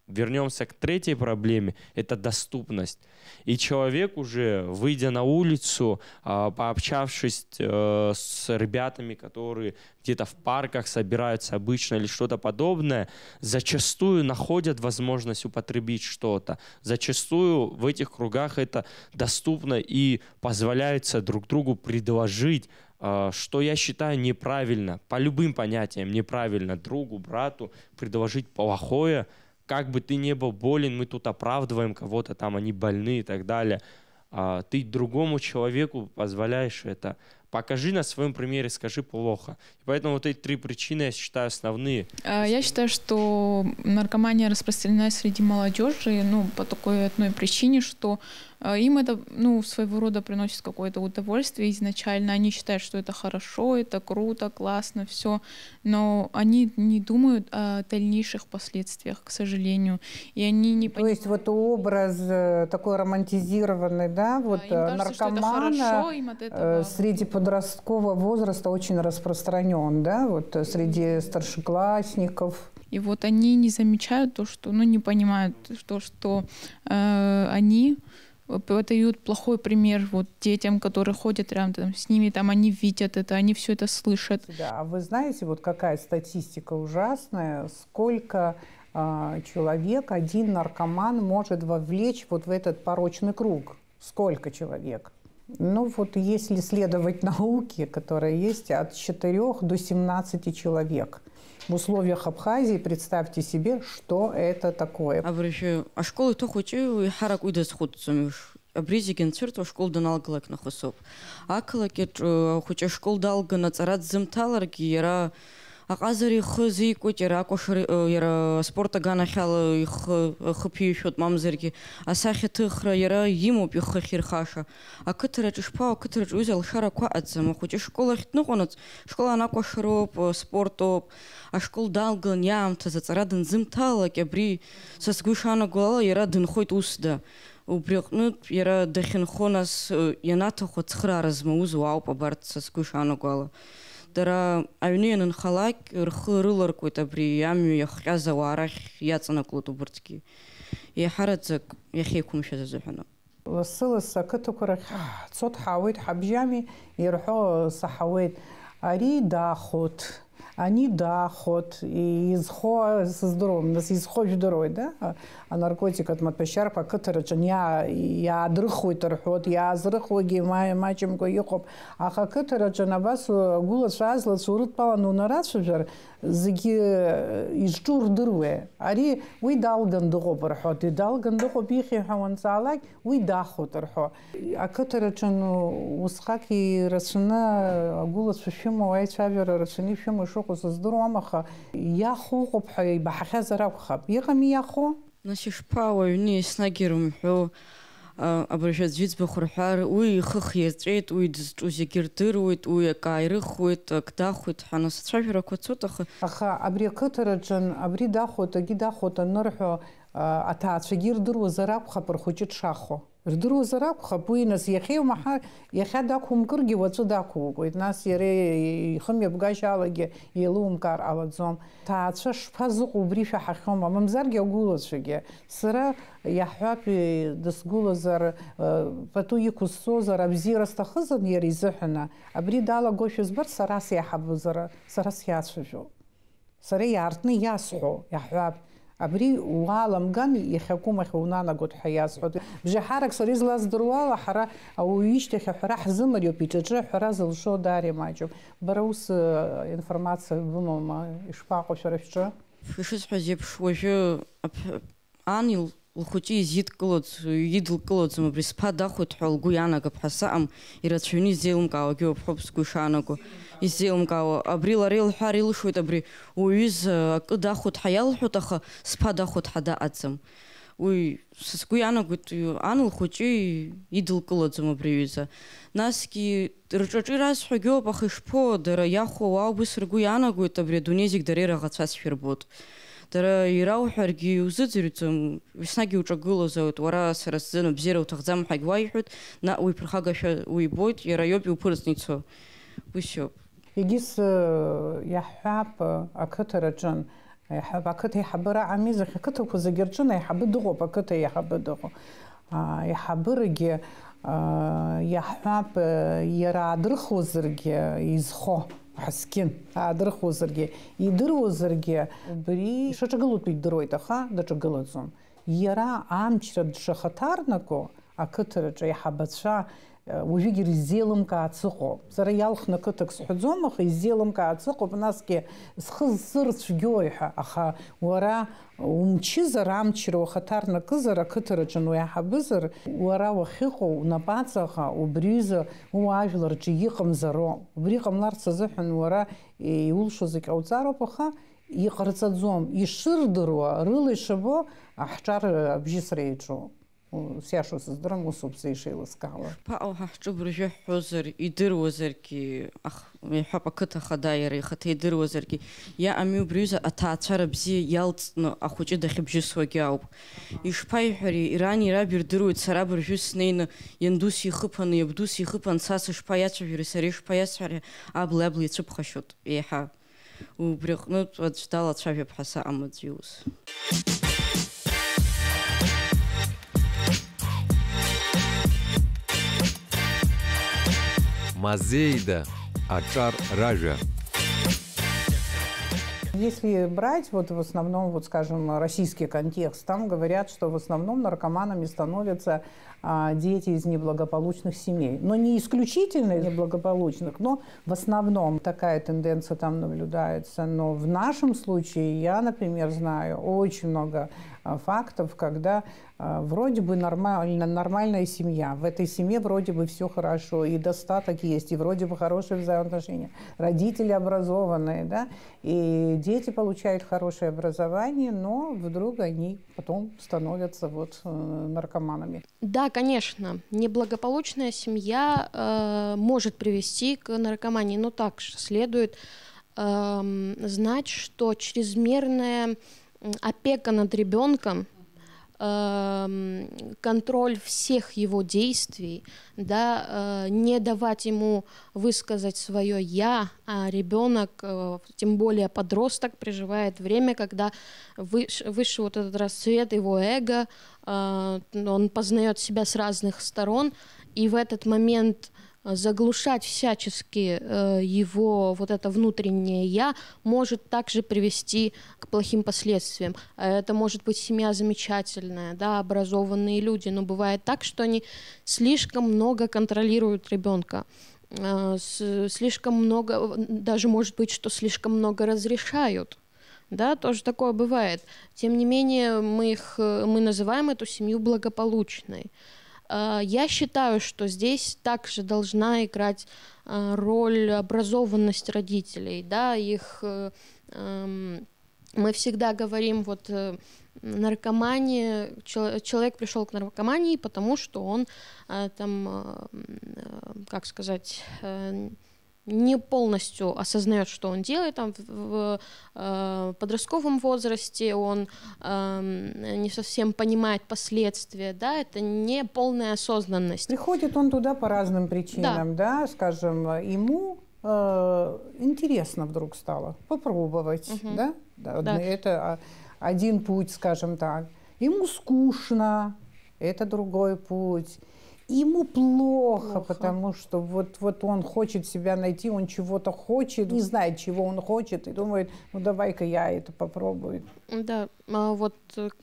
Вернемся к третьей проблеме – это доступность. И человек уже, выйдя на улицу, пообщавшись с ребятами, которые где-то в парках собираются обычно или что-то подобное, зачастую находят возможность употребить что-то. Зачастую в этих кругах это доступно и позволяется друг другу предложить, что я считаю неправильно, по любым понятиям неправильно, другу, брату предложить плохое. Как бы ты ни был болен, мы тут оправдываем кого-то, там они больны и так далее. Ты другому человеку позволяешь это. Покажи на своем примере, скажи плохо. И поэтому вот эти 3 причины, я считаю, основные. Я считаю, что наркомания распространена среди молодежи, по такой одной причине, что им это, своего рода приносит какое-то удовольствие изначально. Они считают, что это хорошо, это круто, классно, все. Но они не думают о дальнейших последствиях, к сожалению. И они не То есть вот образ такой романтизированный, да, вот кажется, наркомана хорошо, им от этого среди подросткового возраста очень распространен, да, вот среди старшеклассников. И вот они не замечают то, что, ну, не понимают то, что они подают плохой пример вот детям, которые ходят рядом с ними, там они видят это, они все это слышат. Да, а вы знаете, вот какая статистика ужасная, сколько человек один наркоман может вовлечь вот в этот порочный круг? Сколько человек? Ну вот если следовать науке, которая есть, от 4 до 17 человек. В условиях Абхазии представьте себе, что это такое. А школы то хочи харак уйдет сходцами. Абризиген цирт школ доналгалак на хосоп. А калакет хоча школ далга на царат зимталарги яра аказари хзи котера кошер яра спорта гана хал их хпишот мамзерги. А сахет хра яра ему пих хирхаша. А кытера чшпа кытера узел шараква атсам. Хоча школа хитнугонат школа на кошероп спортоп. А школ далгал нямта за цараден зимталак абри сосгушана гуала яра дынхойт усда. Убрехнут яра дахинхонас яната хоцхра размаузу ауп абарт сосгушана гуала. Дара авниенен халак рхырылар койта при ямю яхяза варах яцана клоту буртки. Я харадзак яхекум шазазухана. Ласылыс акытукурах цот хавит хабжами ирхо сахавит ари дахот. Они дахот и изхо здоровым, нас изхо здоровый, да? А наркотик от матпещар по которым я дрыхуй торхот, я зрыхуги мачем гоехоп, а которые на вас гула шазла сурут палану на раз уже зги изчур дыруе. Ари уй далган дохопархот, и далган дохопихи хаван салак уй дахот торхо. А которые усхаки расшина гула шушимо ай чавера расшини шушимо шо здоромаха я хо бхай бахазара хаб ягами я хо Наши шпауы не снагирум хо обращать вид бахурхар уй ххьет уй дзузигирдырует уй кайрыхует кдахует ханас цавера коцотах аха абрикатараджан абридахот гидахот норхо атаачгирдыру зараб хапар хочет шахо Рдуру зараб хапуинас яхеу маха яхадакум кырги вацудаку гойт нас яре хме бгашалаге елумкар аладзом таача шпазу бриша хахом мамзарге гулосшеге сыра яхапи дсгулозар патуику созар абзираста хызан яри зухна абри дала гошез бар сарас яхабузара сарас ясшо сара яртны ясхо яхап أبري وعالم جاني يحكوم يخونانا قد حياس حد بجحارك صريز لاز دروا حرا أو يشتخ حرا حزمر يبيتجر حرا زل شو داري ماجو بروس إنفورمация بماما إشباقو شرفشة فيش حزب شوية أنيل الخوتي يزيد كلوت يدل كلوت ما بريسبا داخل حول جويانا كبحسام يرتشوني زيلم كاو جو بحبس كوشانا كو يزيلم كاو أبريل ريل حاريل شوي تبري ويز داخل حيال حتى سبا داخل حدا أتسم وي سكويانا قلت أنا الخوتي يدل كلوت ما بريوزا ناسكي رجعي راس حجو بخشبو درا ياخو واو بس رجويانا قلت تبري دونيزك دريرة غتفاس فيربوت Дара ирауҳаргьы узыӡырҩӡом, еснагь иуҿагылозоит, уара сара сзын бзиара уҭахӡам ҳәагь уаиҳәоит, наҟ уиԥырхагашәа уибоит, иара иоуп иуԥырҵны ицо. Усиоуп. Егьыс иаҳҳәап ақыҭараҿын, ақыҭа еиҳабыра амизахь ақыҭақәа зегьы рҿын аиҳабы дыҟоуп, ақыҭа еиҳабы дыҟоуп. Аиҳабырагьы иаҳҳәап иара аадырхуазаргьы изхо. حسكين أدرخ وزرجي يدر وزرجي بري شو تقولوا تدروي تخا ده تقولوا زوم يرى عام شرد شخطارناكو أكتر جاي حبتشا وجيجي رزيلم كاتسقو زر يالخ نكتك سحزوم أخي زيلم كاتسقو بناس كي سخز صرت شجويها أخا ورا ومشيزر عام شرو خطارنا كزر أكتر جنو يحبزر ورا وخيقو نباتسخا وبريزة وعاجلر جيقم زرو وبريقم لارت زحن ورا يولشو زك أو زارو بخا يقرص زوم يشردروا رلي شبو أحجار بجسريجو сяшус здрамусупсы ишила скала. Паухахчубружу хозер идырвозерки михапа кыта хадайры хата идырвозерки я амю брюза атаачара бзи ялцно ахучи дахибжисваги ауп ишпайхари ирани рабирдырует сарабржус нейна яндуси хыпан ябдуси хыпан сасы шпаяцвири сариш паяцвари аблабли цупхашут еха убрихнут вот ждала цвави пхаса амадзиус. Мазейда, Ачар Ража. Если брать вот в основном, вот скажем, российский контекст, там говорят, что в основном наркоманами становятся дети из неблагополучных семей. Но не исключительно из неблагополучных, но в основном такая тенденция там наблюдается. Но в нашем случае я, например, знаю очень много фактов, когда вроде бы нормальная семья. В этой семье вроде бы все хорошо, и достаток есть, и вроде бы хорошие взаимоотношения. Родители образованные, да, и дети получают хорошее образование, но вдруг они потом становятся вот наркоманами. Да, конечно, неблагополучная семья может привести к наркомании, но также следует знать, что чрезмерная опека над ребенком, контроль всех его действий, да, не давать ему высказать свое «я», а ребенок, тем более подросток, переживает время, когда выше вот этот расцвет его эго, он познает себя с разных сторон, и в этот момент заглушать всячески его вот это внутреннее «я» может также привести к плохим последствиям. Это может быть семья замечательная, да, образованные люди, но бывает так, что они слишком много контролируют ребенка, слишком много, даже может быть, что слишком много разрешают. Да, тоже такое бывает. Тем не менее, мы называем эту семью благополучной. Я считаю, что здесь также должна играть роль образованность родителей, да, их мы всегда говорим, вот наркомания, человек пришел к наркомании, потому что он там, как сказать, не полностью осознает, что он делает, там, в подростковом возрасте он не совсем понимает последствия, да, это не полная осознанность. Приходит он туда по разным причинам, да, скажем, ему интересно вдруг стало попробовать, да? Да, это один путь, скажем так. Ему скучно, это другой путь. Ему плохо, потому что вот он хочет себя найти, он чего-то хочет, не знает, чего он хочет, и думает, ну давай-ка я это попробую. Да, вот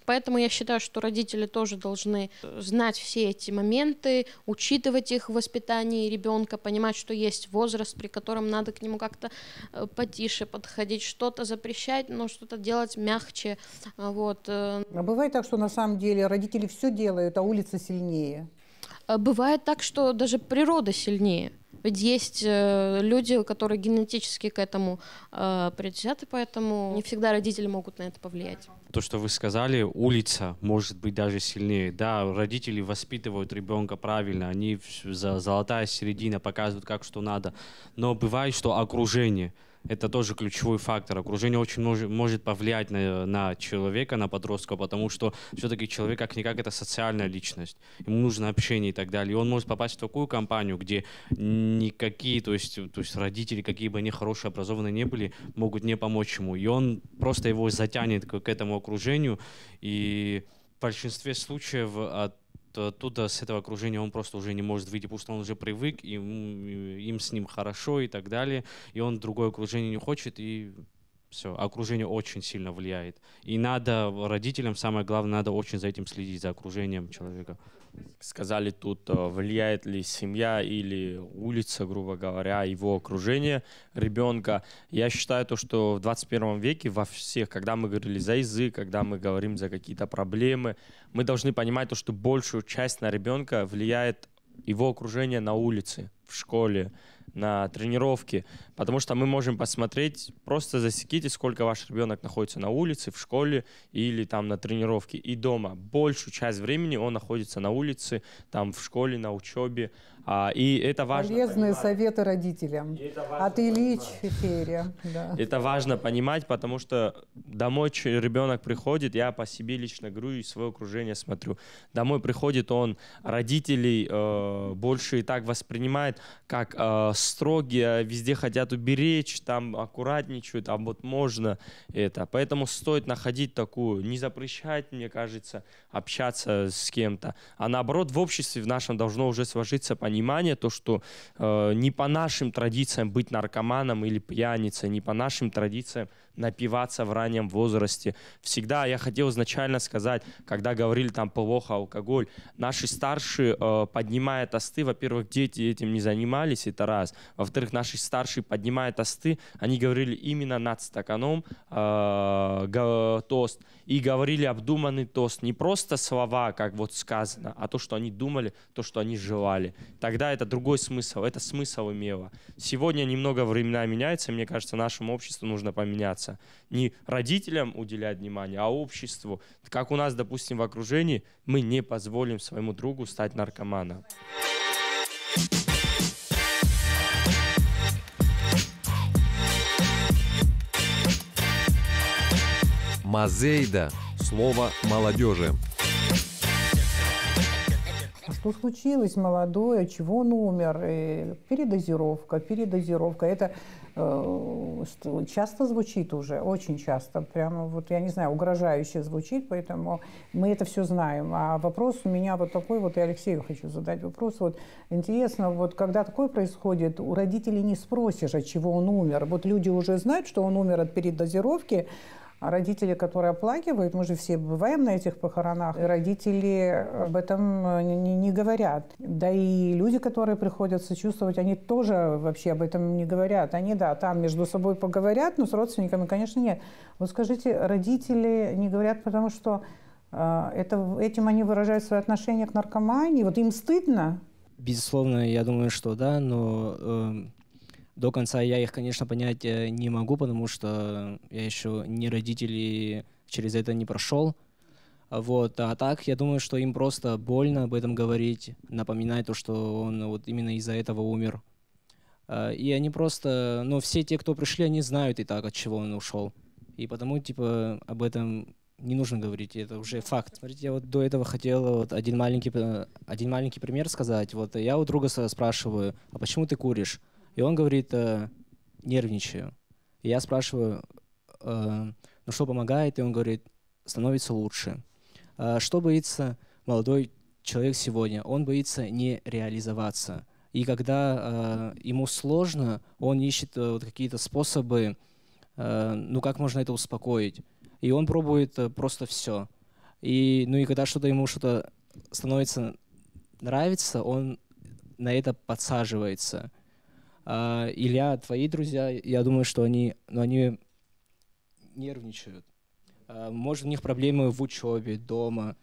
поэтому я считаю, что родители тоже должны знать все эти моменты, учитывать их в воспитании ребенка, понимать, что есть возраст, при котором надо к нему как-то потише подходить, что-то запрещать, но что-то делать мягче. Вот. А бывает так, что на самом деле родители все делают, а улица сильнее. Бывает так, что даже природа сильнее. Ведь есть люди, которые генетически к этому предвзяты, поэтому не всегда родители могут на это повлиять. То, что вы сказали, улица может быть даже сильнее. Да, родители воспитывают ребенка правильно, они золотая середина, показывают, как что надо. Но бывает, что окружение — это тоже ключевой фактор. Окружение очень может повлиять на человека, на подростка, потому что все-таки человек как-никак это социальная личность. Ему нужно общение и так далее. И он может попасть в такую компанию, где никакие, то есть родители, какие бы они хорошие, образованные не были, могут не помочь ему. И он просто его затянет к этому окружению. И в большинстве случаев оттуда, с этого окружения, он просто уже не может выйти, потому что он уже привык, и им с ним хорошо и так далее, и он другое окружение не хочет, и все, окружение очень сильно влияет. И надо родителям, самое главное, надо очень за этим следить, за окружением человека. Сказали тут, влияет ли семья или улица, грубо говоря, его окружение ребенка. Я считаю, что в 21 веке во всех, когда мы говорили за язык, когда мы говорим за какие-то проблемы, мы должны понимать, что большую часть на ребенка влияет его окружение на улице, в школе, на тренировки, потому что мы можем посмотреть, просто засеките, сколько ваш ребенок находится на улице, в школе или там на тренировке и дома. Большую часть времени он находится на улице, там в школе, на учебе. И это важно. Полезные советы родителям. От Ильич Ферия. Да. Это важно понимать, потому что домой ребенок приходит, я по себе лично говорю и свое окружение смотрю. Домой приходит он, родителей больше и так воспринимает, как строгие, везде хотят уберечь, там аккуратничают, а вот можно это. Поэтому стоит находить такую, не запрещать, мне кажется, общаться с кем-то. А наоборот, в обществе в нашем должно уже сложиться понимание, то, что не по нашим традициям быть наркоманом или пьяницей, не по нашим традициям напиваться в раннем возрасте. Всегда я хотел изначально сказать, когда говорили там плохо алкоголь, наши старшие поднимая тосты, во-первых, дети этим не занимались, это раз. Во-вторых, наши старшие поднимая тосты, они говорили именно над стаканом тост. И говорили обдуманный тост. Не просто слова, как вот сказано, а то, что они думали, то, что они желали. Тогда это другой смысл, это смысл имело. Сегодня немного времена меняется, мне кажется, нашему обществу нужно поменяться. Не родителям уделять внимание, а обществу. Как у нас, допустим, в окружении, мы не позволим своему другу стать наркоманом. Мазейда. Слово молодежи. А что случилось, молодое, чего он умер? Передозировка. Это часто звучит уже, очень часто. Прямо вот, я не знаю, угрожающе звучит, поэтому мы это все знаем. А вопрос у меня вот такой, вот и Алексею хочу задать вопрос. Вот интересно, вот когда такое происходит, у родителей не спросишь, от чего он умер. Вот люди уже знают, что он умер от передозировки, а родители, которые оплакивают, мы же все бываем на этих похоронах, и родители об этом не говорят. Да и люди, которые приходят сочувствовать, они тоже вообще об этом не говорят. Они, да, там между собой поговорят, но с родственниками, конечно, нет. Вот скажите, родители не говорят, потому что этим они выражают свое отношение к наркомании? Вот им стыдно? Безусловно, я думаю, что да, но до конца я их, конечно, понять не могу, потому что я еще не родитель и через это не прошел. Вот. А так, я думаю, что им просто больно об этом говорить, напоминать то, что он вот именно из-за этого умер. И они просто, ну, все те, кто пришли, они знают и так, от чего он ушел. И потому, типа, об этом не нужно говорить, это уже факт. Смотрите, я вот до этого хотел вот один маленький пример сказать. Вот я у друга спрашиваю, а почему ты куришь? И он говорит, нервничаю. И я спрашиваю, ну что помогает? И он говорит, становится лучше. Что боится молодой человек сегодня? Он боится не реализоваться. И когда ему сложно, он ищет вот какие-то способы, ну как можно это успокоить. И он пробует просто все. И, ну и когда ему что-то становится нравится, он на это подсаживается. Илья, твои друзья, я думаю, что они нервничают. Может, у них проблемы в учебе, дома.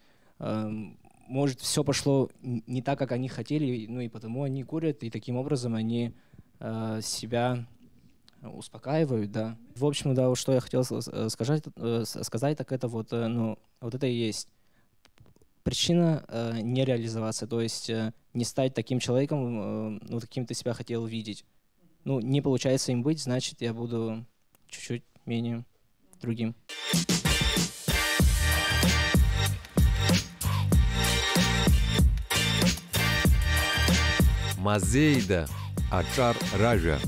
Может, все пошло не так, как они хотели, ну и потому они курят, и таким образом они себя успокаивают, да. В общем, да, что я хотел сказать, так это вот, ну, вот это и есть причина не реализоваться, то есть не стать таким человеком, ну, каким ты себя хотел видеть. Ну, не получается им быть, значит, я буду чуть-чуть менее другим. Мазейда. Ачар Ража.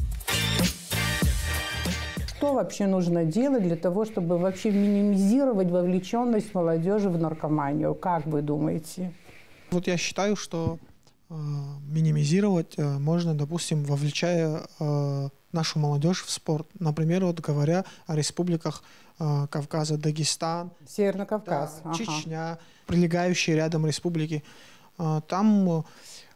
Что вообще нужно делать для того, чтобы вообще минимизировать вовлеченность молодежи в наркоманию? Как вы думаете? Вот я считаю, что минимизировать можно, допустим, вовлечая нашу молодежь в спорт. Например, вот говоря о республиках Кавказа, Дагестан, Северный Кавказ, да, Чечня, прилегающие рядом республики. Там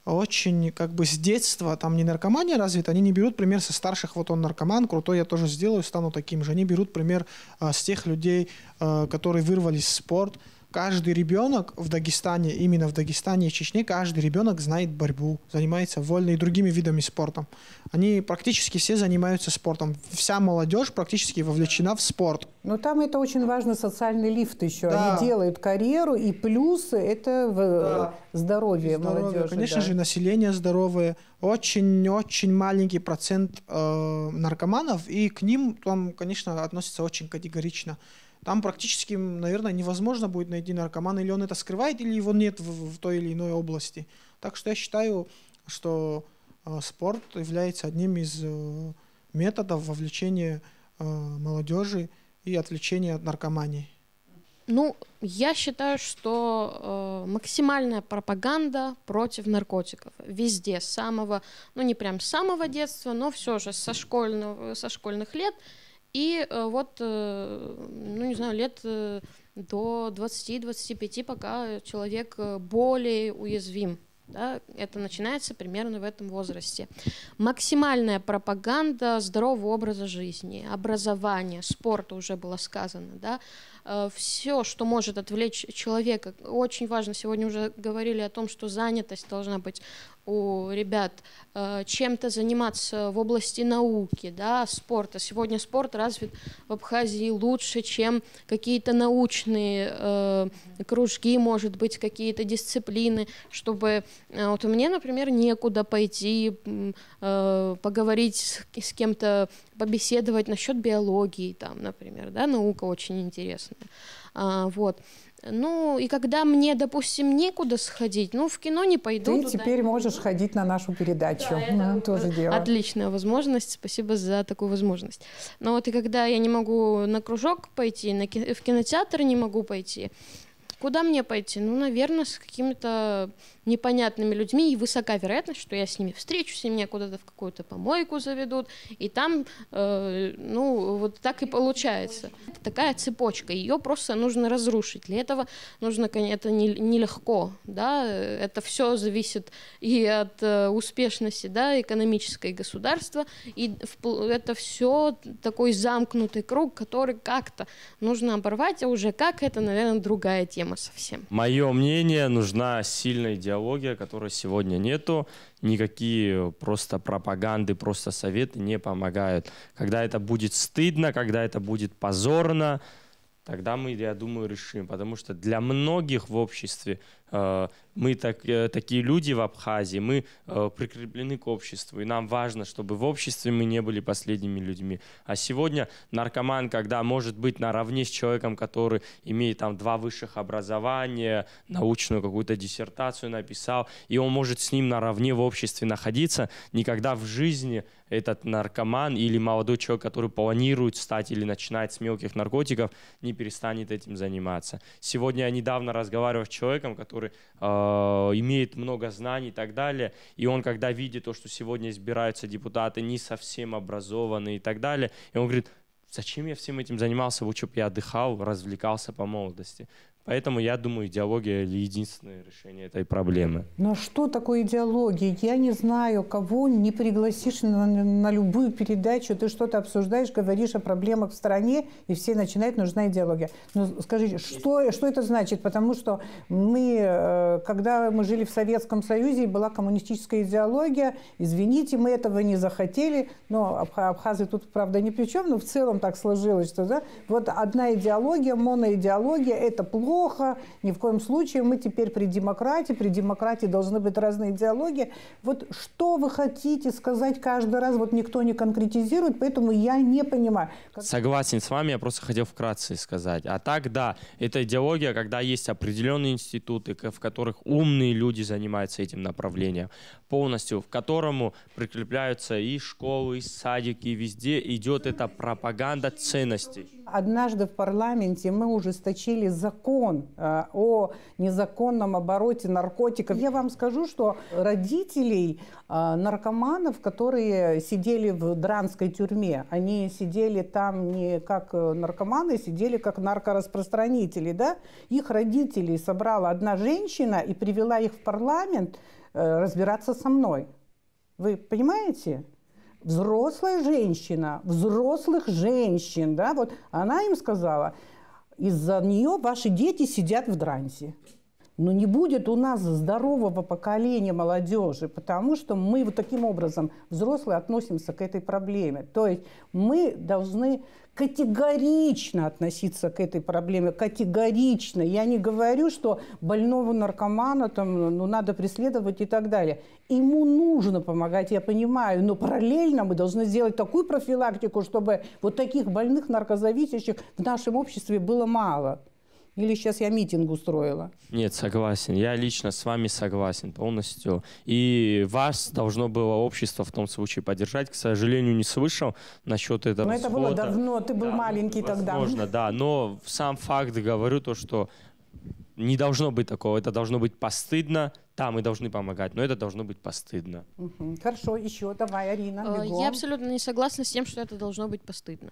очень как бы с детства, там не наркомания развита, они не берут пример со старших, вот он наркоман, крутой, я тоже сделаю, стану таким же. Они берут пример с тех людей, которые вырвались в спорт, каждый ребенок в Дагестане, именно в Дагестане и Чечне, каждый ребенок знает борьбу, занимается вольной и другими видами спорта. Они практически все занимаются спортом. Вся молодежь практически вовлечена в спорт. Но там это очень важный социальный лифт еще. Да. Они делают карьеру, и плюс это здоровье молодежи. Конечно же, население здоровое. Очень-очень маленький процент наркоманов, и к ним там, конечно, относятся очень категорично. Там практически, наверное, невозможно будет найти наркомана, или он это скрывает, или его нет в той или иной области. Так что я считаю, что спорт является одним из методов вовлечения молодежи и отвлечения от наркомании. Ну, я считаю, что максимальная пропаганда против наркотиков везде, с самого, ну не прям с самого детства, но все же со школьных лет. И вот, ну не знаю, лет до 20-25, пока человек более уязвим. Да, это начинается примерно в этом возрасте. Максимальная пропаганда здорового образа жизни, образования, спорта, уже было сказано. Да, все, что может отвлечь человека. Очень важно, сегодня уже говорили о том, что занятость должна быть у ребят, чем-то заниматься в области науки, да, спорта. Сегодня спорт развит в Абхазии лучше, чем какие-то научные кружки, может быть, какие-то дисциплины, чтобы... Вот мне, например, некуда пойти поговорить с кем-то, побеседовать насчет биологии, там, например, да, наука очень интересная. Вот. Ну, и когда мне, допустим, некуда сходить, ну, в кино не пойду. Ты теперь можешь ходить на нашу передачу. Да, это тоже дело. Отличная возможность, спасибо за такую возможность. Но вот и когда я не могу на кружок пойти, в кинотеатр не могу пойти, куда мне пойти? Ну, наверное, с какими-то непонятными людьми, и высока вероятность, что я с ними встречусь, и меня куда-то в какую-то помойку заведут, и там, ну, вот так и получается. Это такая цепочка, ее просто нужно разрушить. Для этого нужно, это нелегко, да, это все зависит и от успешности, да, экономической государства, и это все такой замкнутый круг, который как-то нужно оборвать, а уже как, это, наверное, другая тема совсем. Мое мнение, нужна сильная идеология, которой сегодня нету. Никакие просто пропаганды, просто советы не помогают. Когда это будет стыдно, когда это будет позорно, тогда мы, я думаю, решим. Потому что для многих в обществе мы такие люди в Абхазии, мы прикреплены к обществу. И нам важно, чтобы в обществе мы не были последними людьми. А сегодня наркоман, когда может быть наравне с человеком, который имеет там 2 высших образования, научную какую-то диссертацию написал, и он может с ним наравне в обществе находиться, никогда в жизни этот наркоман или молодой человек, который планирует стать или начинает с мелких наркотиков, не перестанет этим заниматься. Сегодня я недавно разговаривал с человеком, который имеет много знаний и так далее, и он, когда видит то, что сегодня избираются депутаты не совсем образованные и так далее, и он говорит: зачем я всем этим занимался, лучше бы я отдыхал, развлекался по молодости. Поэтому я думаю, идеология — единственное решение этой проблемы. Но что такое идеология? Я не знаю, кого не пригласишь на любую передачу, ты что-то обсуждаешь, говоришь о проблемах в стране, и все начинают: нужна идеология. Но скажите, что это значит? Потому что мы, когда мы жили в Советском Союзе, была коммунистическая идеология, извините, мы этого не захотели, но абхазы тут, правда, ни при чем, но в целом так сложилось, что да, вот одна идеология, моноидеология — это плохо, ни в коем случае, мы теперь при демократии должны быть разные идеологии. Вот что вы хотите сказать каждый раз, вот никто не конкретизирует, поэтому я не понимаю. Согласен с вами, я просто хотел вкратце сказать. А так, да, это идеология, когда есть определенные институты, в которых умные люди занимаются этим направлением полностью, к которому прикрепляются и школы, и садики, и везде идет эта пропаганда ценностей. Однажды в парламенте мы ужесточили закон о незаконном обороте наркотиков. Я вам скажу, что родителей наркоманов, которые сидели в Дранской тюрьме, они сидели там не как наркоманы, сидели как наркораспространители, да? Их родителей собрала одна женщина и привела их в парламент разбираться со мной. Вы понимаете? Взрослая женщина, взрослых женщин, да, вот она им сказала: из-за нее ваши дети сидят в дрансе. Но не будет у нас здорового поколения молодежи, потому что мы вот таким образом, взрослые, относимся к этой проблеме. То есть мы должны категорично относиться к этой проблеме, категорично. Я не говорю, что больного наркомана там, надо преследовать и так далее. Ему нужно помогать, я понимаю, но параллельно мы должны сделать такую профилактику, чтобы вот таких больных наркозависящих в нашем обществе было мало. Или сейчас я митинг устроила? Нет, согласен. Я лично с вами согласен полностью. И вас должно было общество в том случае поддержать. К сожалению, не слышал насчет этого. Но это было давно, ты был маленький тогда. Возможно, да. Но сам факт говорю то, что не должно быть такого. Это должно быть постыдно. Да, мы должны помогать, но это должно быть постыдно. Хорошо, еще давай, Арина, бегом. Я абсолютно не согласна с тем, что это должно быть постыдно.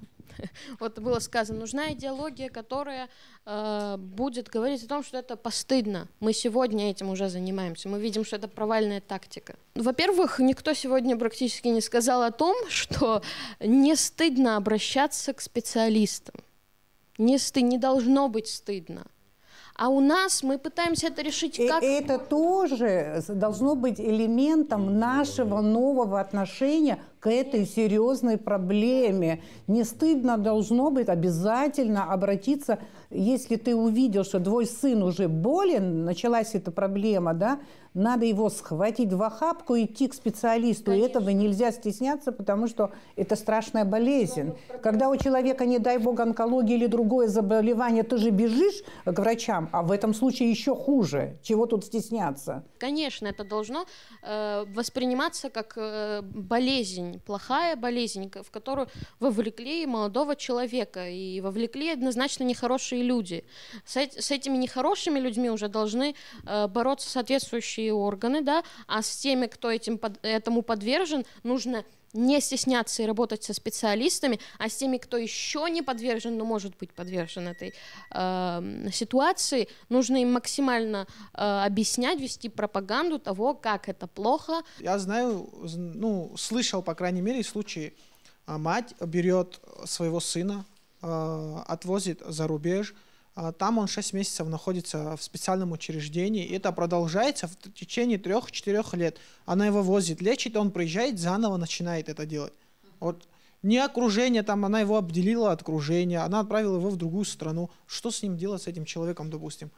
Вот было сказано, нужна идеология, которая будет говорить о том, что это постыдно. Мы сегодня этим уже занимаемся. Мы видим, что это провальная тактика. Во-первых, никто сегодня практически не сказал о том, что не стыдно обращаться к специалистам. Не должно быть стыдно. А у нас мы пытаемся это решить как... Это тоже должно быть элементом нашего нового отношения к этой серьезной проблеме. Не стыдно должно быть обязательно обратиться, если ты увидел, что твой сын уже болен, началась эта проблема, да, надо его схватить в охапку и идти к специалисту. И этого нельзя стесняться, потому что это страшная болезнь. Когда у человека, не дай бог, онкология или другое заболевание, ты же бежишь к врачам, а в этом случае еще хуже. Чего тут стесняться? Конечно, это должно восприниматься как болезнь, плохая болезнь, в которую вовлекли молодого человека. И вовлекли однозначно нехорошие люди. С этими нехорошими людьми уже должны бороться соответствующие органы, да, а с теми, кто этому подвержен, нужно не стесняться и работать со специалистами, а с теми, кто еще не подвержен, но может быть подвержен этой ситуации, нужно им максимально объяснять, вести пропаганду того, как это плохо. Я знаю, слышал, по крайней мере, случаи, мать берет своего сына, отвозит за рубеж, там он 6 месяцев находится в специальном учреждении, и это продолжается в течение 3-4 лет. Она его возит, лечит, он приезжает, заново начинает это делать. Вот не окружение, там она его обделила от окружения, она отправила его в другую страну. Что с ним делать, с этим человеком, допустим?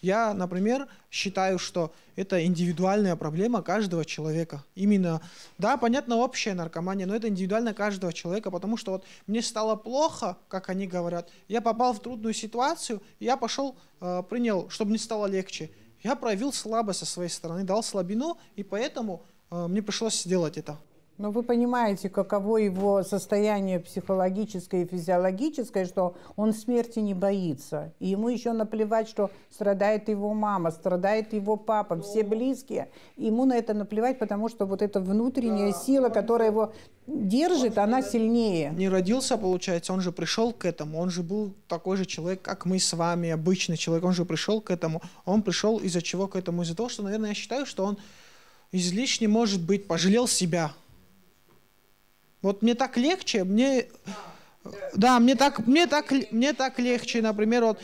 Я, например, считаю, что это индивидуальная проблема каждого человека. Именно, да, понятно, общая наркомания, но это индивидуально каждого человека, потому что вот мне стало плохо, как они говорят, я попал в трудную ситуацию, я пошел, принял, чтобы мне стало легче. Я проявил слабость со своей стороны, дал слабину, и поэтому мне пришлось сделать это. Но вы понимаете, каково его состояние психологическое и физиологическое, что он смерти не боится. И ему еще наплевать, что страдает его мама, страдает его папа, все близкие. Ему на это наплевать, потому что вот эта внутренняя сила, которая его держит, она сильнее. Не родился, получается, он же пришел к этому. Он же был такой же человек, как мы с вами, обычный человек. Он же пришел к этому. Он пришел из-за чего к этому? Из-за того, что, наверное, я считаю, что он излишне, может быть, пожалел себя. Вот мне так легче, мне так легче, например, вот,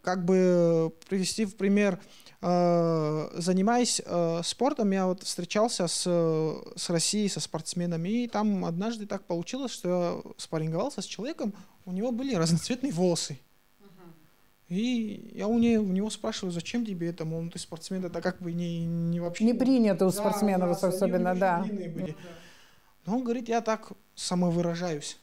как бы привести в пример, занимаясь спортом, я вот встречался с Россией, со спортсменами, и там однажды так получилось, что я спарринговался с человеком, у него были разноцветные волосы. И я у него спрашиваю, зачем тебе это, мол, ты спортсмен, это как бы не вообще... Не принято у спортсменов особенно, да. Но он говорит, я так самовыражаюсь.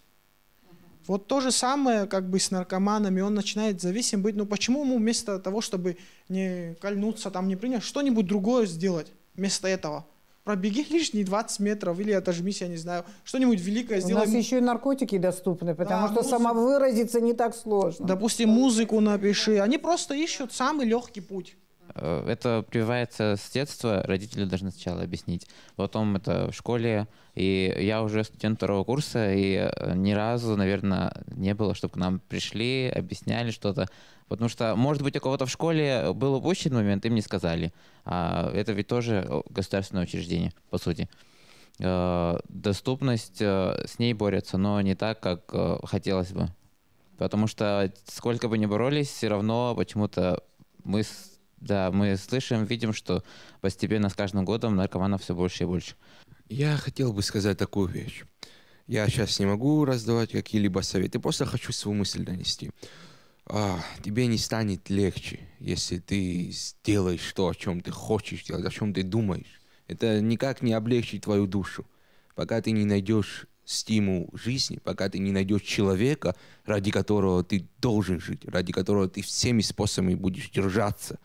Вот то же самое, как бы с наркоманами, он начинает зависим быть. Но почему ему вместо того, чтобы не кольнуться, там не принять, что-нибудь другое сделать вместо этого? Пробеги лишние 20 метров или отожмись, я не знаю, что-нибудь великое сделай. У нас еще и наркотики доступны, потому что самовыразиться не так сложно. Допустим, музыку напиши. Они просто ищут самый легкий путь. Это прививается с детства, родители должны сначала объяснить. Потом это в школе, и я уже студент 2-го курса, и ни разу, наверное, не было, чтобы к нам пришли, объясняли что-то. Потому что, может быть, у кого-то в школе был упущен момент, им не сказали. А это ведь тоже государственное учреждение, по сути. Доступность, с ней борются, но не так, как хотелось бы. Потому что сколько бы ни боролись, все равно почему-то мы слышим, видим, что постепенно с каждым годом наркоманов все больше и больше. Я хотел бы сказать такую вещь. Я сейчас не могу раздавать какие-либо советы, просто хочу свою мысль донести. Тебе не станет легче, если ты сделаешь то, о чем ты хочешь делать, о чем ты думаешь. Это никак не облегчит твою душу. Пока ты не найдешь стимул жизни, пока ты не найдешь человека, ради которого ты должен жить, ради которого ты всеми способами будешь держаться,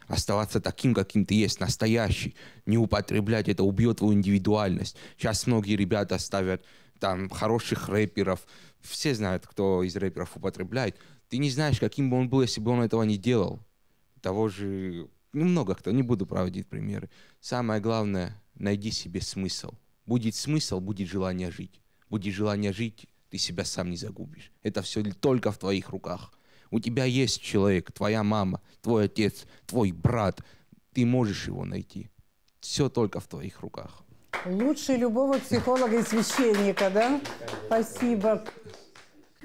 оставаться таким, каким ты есть, настоящий, не употреблять, это убьет твою индивидуальность. Сейчас многие ребята ставят там хороших рэперов, все знают, кто из рэперов употребляет. Ты не знаешь, каким бы он был, если бы он этого не делал. Того же немного кто, не буду проводить примеры. Самое главное, найди себе смысл. Будет смысл, будет желание жить. Будет желание жить, ты себя сам не загубишь. Это все только в твоих руках. У тебя есть человек, твоя мама, твой отец, твой брат. Ты можешь его найти. Все только в твоих руках. Лучше любого психолога и священника, да? Спасибо.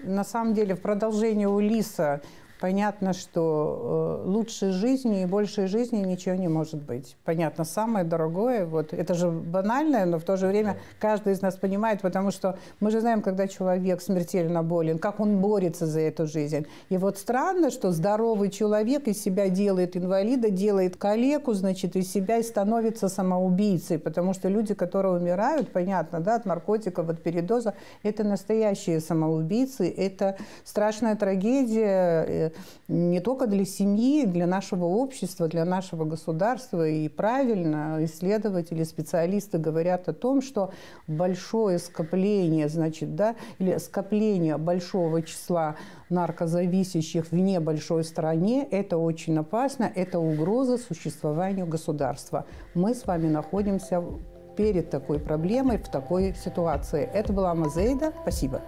На самом деле, в продолжение Улиса понятно, что лучшей жизни и большей жизни ничего не может быть. Понятно, самое дорогое, вот это же банально, но в то же время каждый из нас понимает, потому что мы же знаем, когда человек смертельно болен, как он борется за эту жизнь. И вот странно, что здоровый человек из себя делает инвалида, делает калеку, значит, из себя и становится самоубийцей, потому что люди, которые умирают, понятно, да, от наркотиков, от передоза, это настоящие самоубийцы, это страшная трагедия, не только для семьи, для нашего общества, для нашего государства. И правильно исследователи, специалисты говорят о том, что большое скопление, значит, да, или скопление большого числа наркозависящих в небольшой стране – это очень опасно, это угроза существованию государства. Мы с вами находимся перед такой проблемой, в такой ситуации. Это была Мазейда. Спасибо.